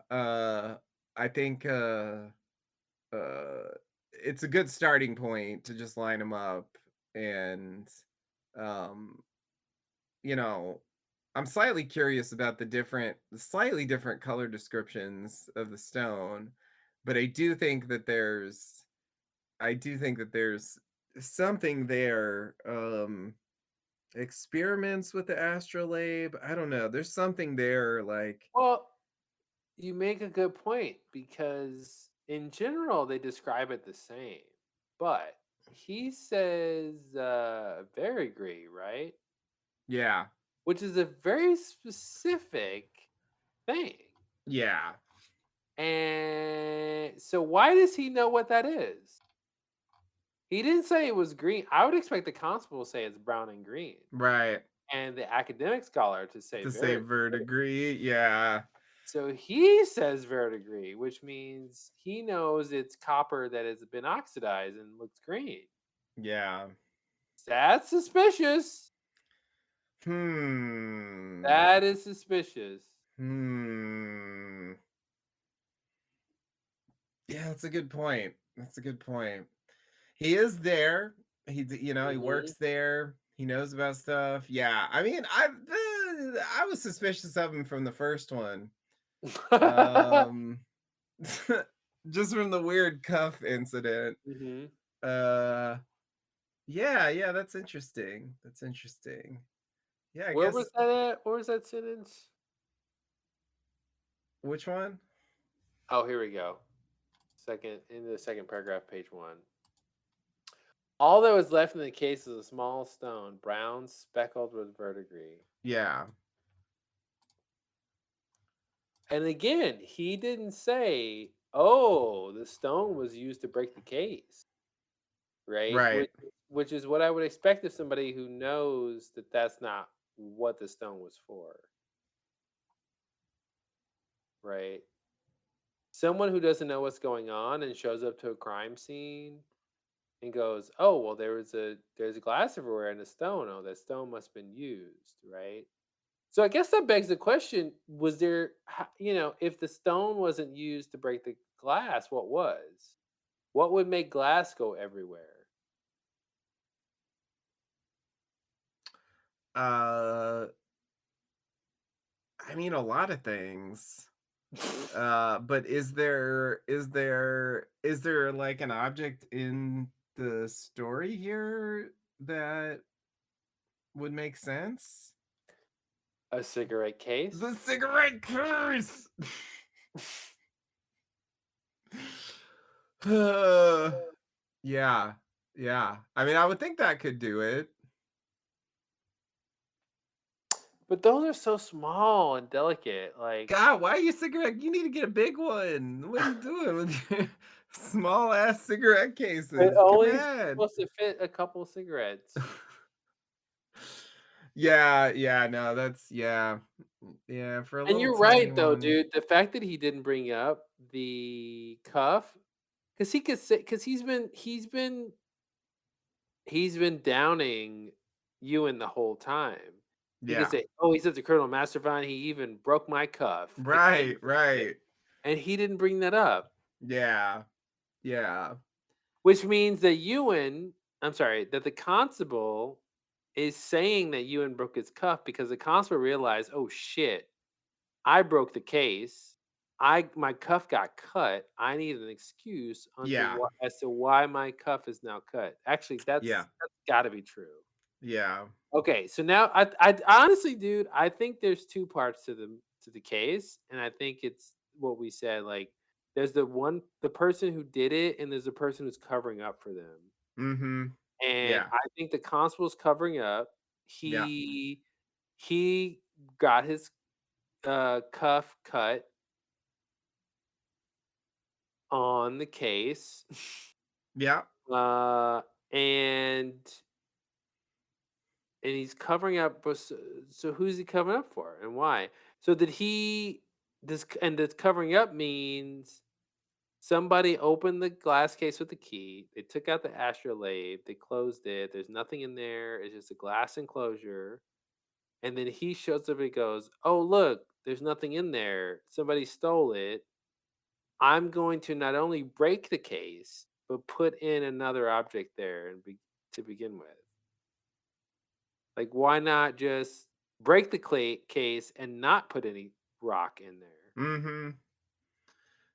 I think, uh, it's a good starting point to just line them up and, um you know, I'm slightly curious about the slightly different color descriptions of the stone, but I do think that there's something there. Experiments with the astrolabe. I don't know. There's something there, like, Well, you make a good point because in general they describe it the same. But he says verdigris, right? yeah, Which is a very specific thing. yeah, And so why does he know what that is? He didn't say it was green. I would expect the constable to say it's brown and green, right. and the academic scholar to say To say verdigris. verdigris, yeah, So he says verdigris, which means he knows it's copper that has been oxidized and looks green. yeah. That's suspicious. Hmm. That is suspicious. Hmm. Yeah, that's a good point. That's a good point. He is there. He Mhm. works there. He knows about stuff. Yeah, I mean, I was suspicious of him from the first one. Um, just from the weird cuff incident. Mhm. Uh, yeah, yeah, that's interesting. That's interesting. Yeah, I Where guess was that at? Where was that sentence? which one? Oh, here we go. Second in the second paragraph, page 1. All that was left in the case was a small stone, brown, speckled with verdigris. Yeah, And again, he didn't say, "Oh, the stone was used to break the case," right? right. Which is what I would expect of somebody who knows that that's not what the stone was for, right? Someone who doesn't know what's going on and shows up to a crime scene and goes, "Oh, well, there's a glass everywhere and a stone. Oh, that stone must have been used," right? So I guess that begs the question: was there, if the stone wasn't used to break the glass, what was? What would make glass go everywhere? Uh, I mean, a lot of things. But is there like an object in the story here that would make sense? A cigarette The case? cigarette case. Uh, yeah, yeah. I mean, I would think that could do it. But those are so small and delicate. Like God, why are you cigarette? You need to get a big one. What are you doing with your small ass cigarette it cases? Come only on. supposed to fit a couple cigarettes. Yeah, yeah, no, yeah, for a And little you're tiny right though, one. dude. The fact that he didn't bring up the cuff, because he could say, because he's been downing Ewan the whole time. He could Yeah. say, "Oh, he's such a criminal mastermind. He even broke my cuff Right, right. and he didn't bring that up." Yeah, yeah, Which means that Ewan, I'm sorry, that the constable is saying that Ewan broke his cuff because the constable realized, "Oh shit, I broke the case. My cuff got cut. I need an excuse onto Yeah. what as to why my cuff is now cut." Actually, Yeah. that's gotta be true. Yeah. Okay, so now I honestly, dude, I think there's 2 parts to the case, and I think it's what we said, like, there's the person who did it, and there's the person who's covering up for them. Mhm. And Yeah. I think the constable's covering up. Yeah. He got his, cuff cut on the case, Yeah. uh, and he's covering up, but so who's he covering up for, and why? So did he this covering up means somebody opened the glass case with the key, they took out the astrolabe, they closed it, there's nothing in there, it's just a glass enclosure. And then he shows up and goes, "Oh, look, there's nothing in there. Somebody stole it. I'm going to not only break the case, but put in another object there to begin with." Like, why not just break the case and not put any rock in there? Mhm.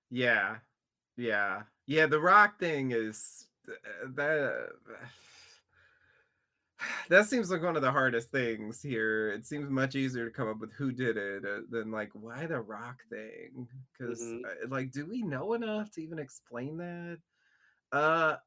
Yeah. Yeah. Yeah, the rock thing is that that seems like one of the hardest things here. It seems much easier to come up with who did it than like why the rock thing? Because Hmm. like, do we know enough to even explain that? Uh,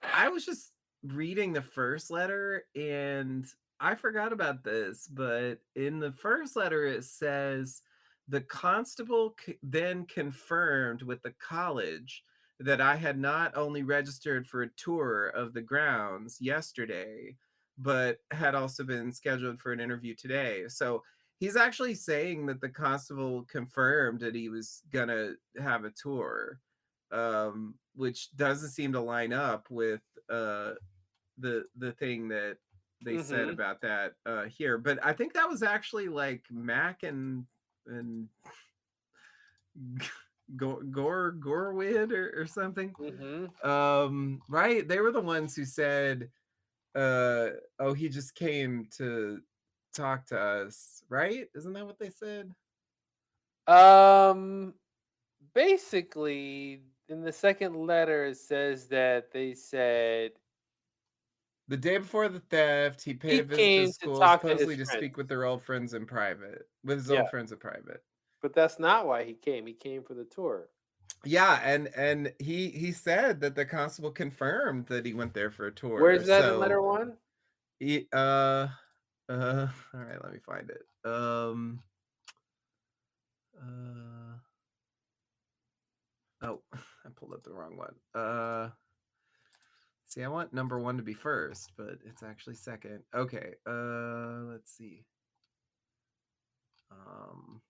I was just reading the first letter and I forgot about this, but in the first letter it says the constable then confirmed with the college that I had not only registered for a tour of the grounds yesterday, but had also been scheduled for an interview today. So he's actually saying that the constable confirmed that he was gonna have a tour, which doesn't seem to line up with uh, the thing that they said Hmm. about that here. But I think that was actually like Mac and Gorwid or something. Hmm. Right? They were the ones who said, "Oh, he just came to talk to us." Right? Isn't that what they said? Um, Basically, in the second letter, it says that they said The day before the theft, he paid he a visit to the came to school, talk to his supposedly to speak with friends. their old friends in private. With his Yeah. old friends in private. But that's not why he came. He came for the tour. Yeah, and he said that the constable confirmed that he went there for a tour. Where's that in letter So one? he all right, let me find it. Uh oh, I pulled up the wrong one. See, I want number 1 to be first, but it's actually second. Okay, let's see. Um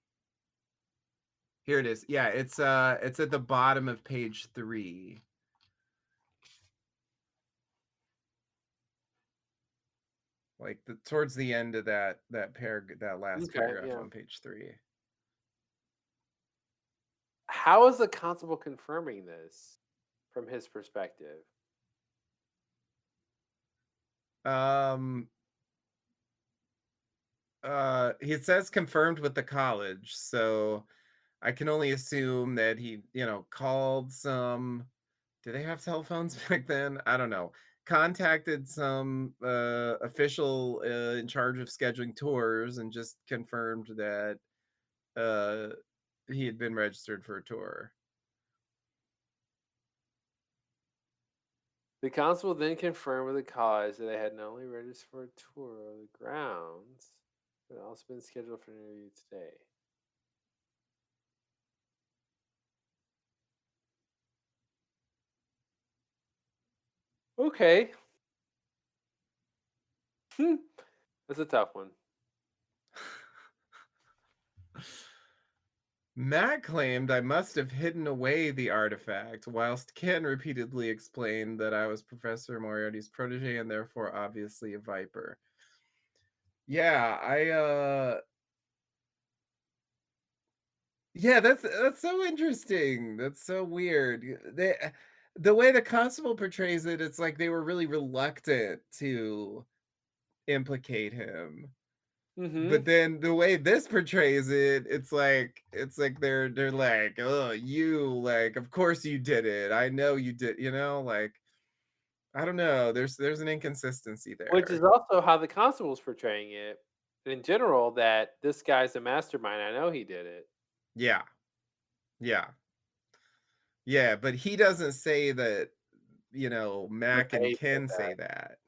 Here it is. Yeah, it's at the bottom of page 3. Like the towards the end of that last Okay, paragraph yeah. on page 3. How is the constable confirming this from his perspective? Um he says confirmed with the college, so I can only assume that he, called some. Do they have telephones back then? I don't know. Contacted some official in charge of scheduling tours and just confirmed that uh he had been registered for a tour. The constable then confirmed with the college that they had not only registered for a tour of the grounds, but also been scheduled for an interview today. Okay. That's a tough one. Matt claimed I must have hidden away the artifact, whilst Ken repeatedly explained that I was Professor Moriarty's protege and therefore obviously a Viper. Yeah, yeah, that's so interesting. That's so weird. The way the constable portrays it, it's like they were really reluctant to implicate him. Mhm. But then the way this portrays it, it's like they're like, "Oh, you like, of course you did it. I know you did," like I don't know. There's an inconsistency Which is there. also how the constable's portraying it in general, that this guy's a mastermind, I know he did it. Yeah. Yeah. Yeah, but he doesn't say that, But Mac and they said Ken that. say that.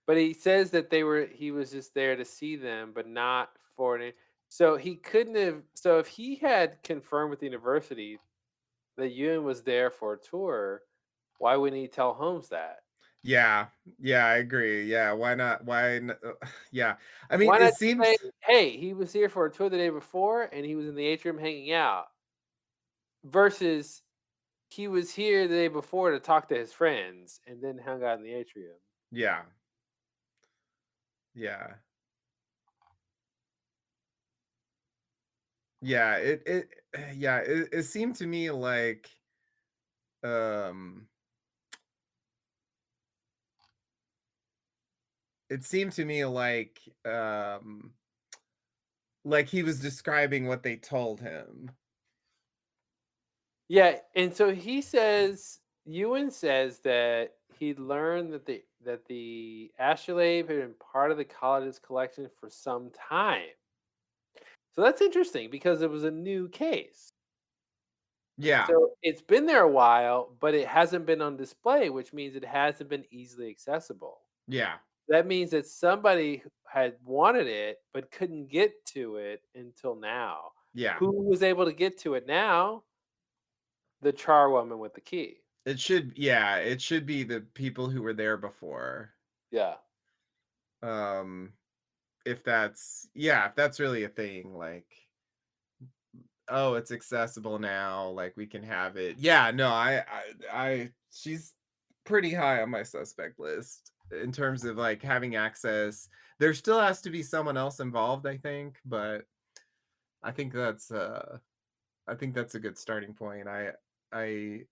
But he says that he was just there to see them, but not for any, so he couldn't have, so if he had confirmed with the university that Ewan was there for a tour, why wouldn't he tell Holmes that? Yeah. Yeah, I agree. Yeah, why not? Yeah. I mean, Why it not just say, seems "Hey, he was here for a tour the day before, and he was in the atrium hanging out," versus, "He was here the day before to talk to his friends and then hung out in the atrium." yeah. Yeah. Yeah, yeah, it seemed to me um it seemed to me like he was describing what they told him. Yeah, and so he says, Ewan says that he learned that the astrolabe had been part of the college's collection for some time. So that's interesting because it was a new case. Yeah. So it's been there a while, but it hasn't been on display, which means it hasn't been easily accessible. Yeah. That means that somebody had wanted it but couldn't get to it until now. Yeah. Who was able to get to it now? The charwoman with the key. It should be the people who were there before. Yeah. Um, if that's really a thing, like, oh, it's accessible now, like we can have it. Yeah, no, she's pretty high on my suspect list in terms of like having access. There still has to be someone else involved, I think, but I think that's uh I think that's a good starting point. I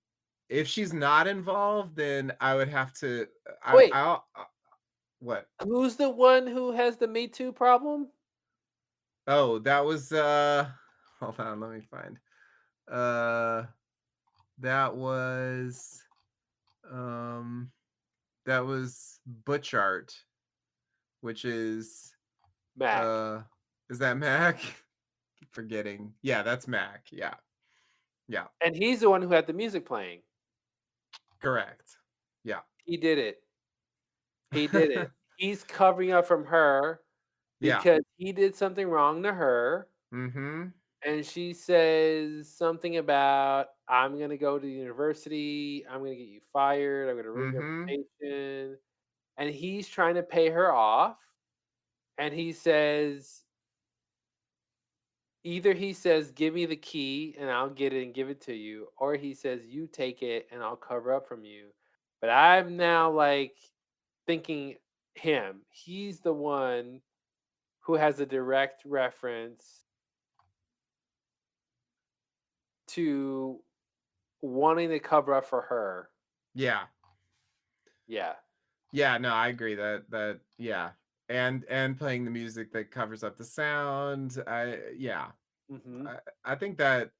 if she's not involved, then I would have to Wait, what? who's the one who has the Me Too problem? Oh, that was hold on, let me find. Uh that was um that was Butchart, which Mac. uh is that Mac? Keep forgetting. Yeah, that's Mac. Yeah. Yeah. And he's the one who had the music playing. Correct. Yeah. He did it. He did it. He's covering up from her Yeah. because he did something wrong to her. Mhm. And she says something about, I'm going to go to university. I'm going to get you fired. I'm going to ruin your Mhm. reputation. And he's trying to pay her off. And he says, either he says, "Give me the key and I'll get it and give it to you," or he says, "You take it and I'll cover up from you." But I'm now like thinking him. He's the one who has a direct reference to wanting to cover up for her. Yeah. Yeah. Yeah, no, I agree yeah. And playing the music that covers up the sound. Hmm. I think that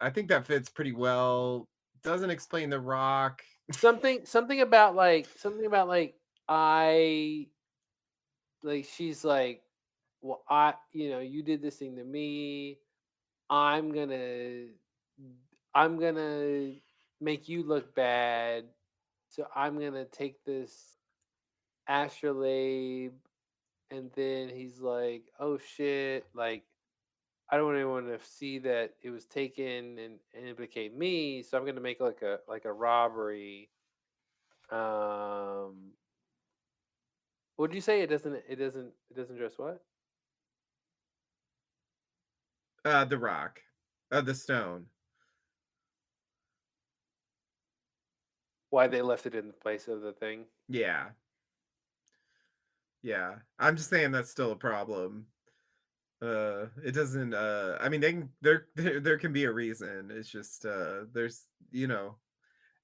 fits pretty well. Doesn't explain the rock. Something about I like she's like, well, you did this thing to me. I'm gonna I'm gonna make you look bad. So I'm gonna take this astrolabe, and then he's like, "Oh shit!" Like I don't want anyone to see that it was taken and implicate me. So I'm gonna make like a robbery. Um, what did you say? It doesn't address what? The rock. The stone. Why they left it in the place of the thing? Yeah. Yeah. I'm just saying that's still a problem. It doesn't I mean there can be a reason. It's just there's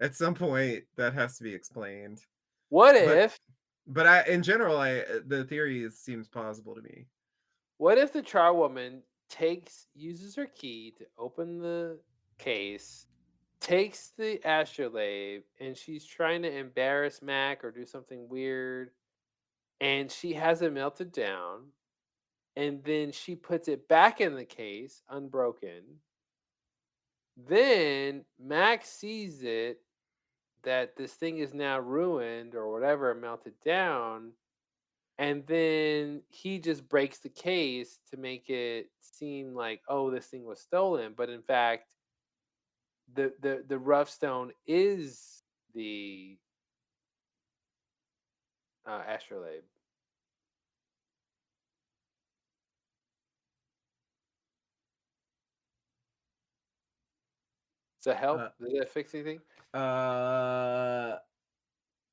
at some point that has to be explained. What But if? But I in general, the theory seems plausible to me. What if the charwoman uses her key to open the case, takes the astrolabe, and she's trying to embarrass Mac or do something weird, and she has it melted down, and then she puts it back in the case unbroken. Then Mac sees it that this thing is now ruined or whatever, melted down, and then he just breaks the case to make it seem like, oh, this thing was stolen, but in fact, the rough stone is the astrolabe. Does that Uh, help? Does that fix anything? uh,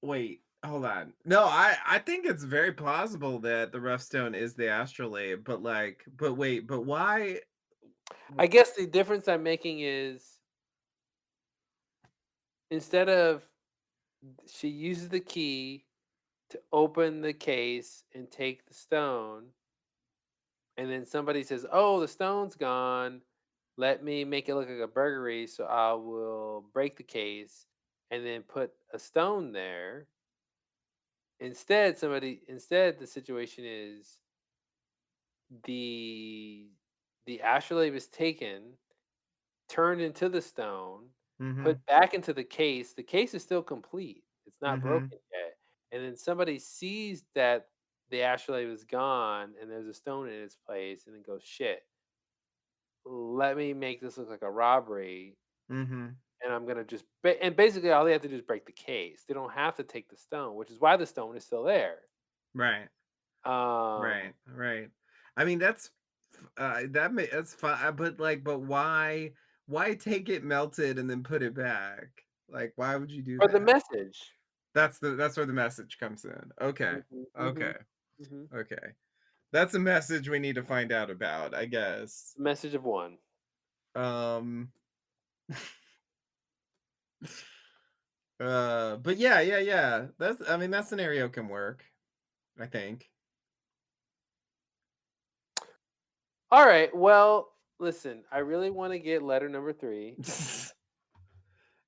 Wait, hold on. No, I think it's very plausible that the rough stone is the astrolabe, but like, but wait, but why? I guess the difference I'm making is instead of she uses the key to open the case and take the stone, and then somebody says, "Oh, the stone's gone. Let me make it look like a burglary, so I will break the case and then put a stone there." Instead the situation is the the astrolabe is taken, turned into the stone, put Mhm. back into the case. The case is still complete. It's not Mhm. broken yet. And then somebody sees that the astrolabe is gone and there's a stone in its place and then goes, "Shit, let me make this look like a robbery." Mhm. And I'm gonna and basically all they have to do is break the case. They don't have to take the stone, which is why the stone is still there. Right. Right. Um, Right. I mean, that's fine, but like, but why take it melted and then put it back? Like, why would you do for the that? message. That's where the message comes in. Okay. Mhm, Okay. mhm, mhm. Okay. That's a message we need to find out about, I guess. Message of one. Um but yeah, yeah, yeah. That's I mean that scenario can work, I think. All right. Well, listen, I really want to get letter number 3.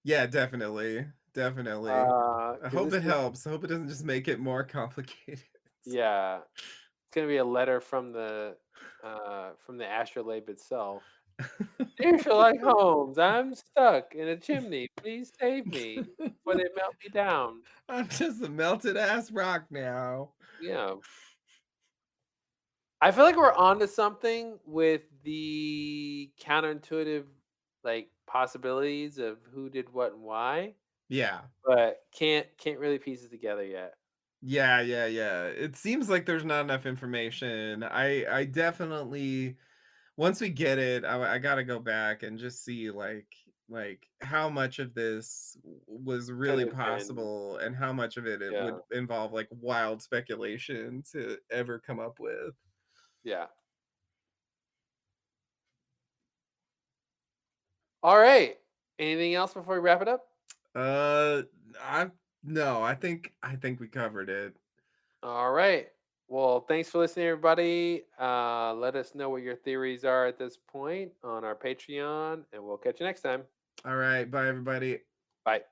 Yeah, definitely. Definitely. I Because hope this it is, helps. I hope it doesn't just make it more complicated. yeah, it's gonna be a letter from the astrolabe itself. Dear Sherlock Holmes, I'm stuck in a chimney. Please save me before they melt me down. I'm just a melted ass rock now. Yeah. I feel like we're onto something with the counterintuitive like possibilities of who did what and why, Yeah. but can't really piece it together yet. Yeah, yeah, yeah. It seems like there's not enough information. I definitely once we get it, I gotta go back and just see like how much of this was Could really have been, possible and how much of it yeah, would involve like wild speculation to ever come up with. yeah. All right. Anything else before we wrap it up? Uh, I no, I think we covered it. All right. Well, thanks for listening, everybody. Let us know what your theories are at this point on our Patreon, and we'll catch you next time. All right, bye everybody. Bye.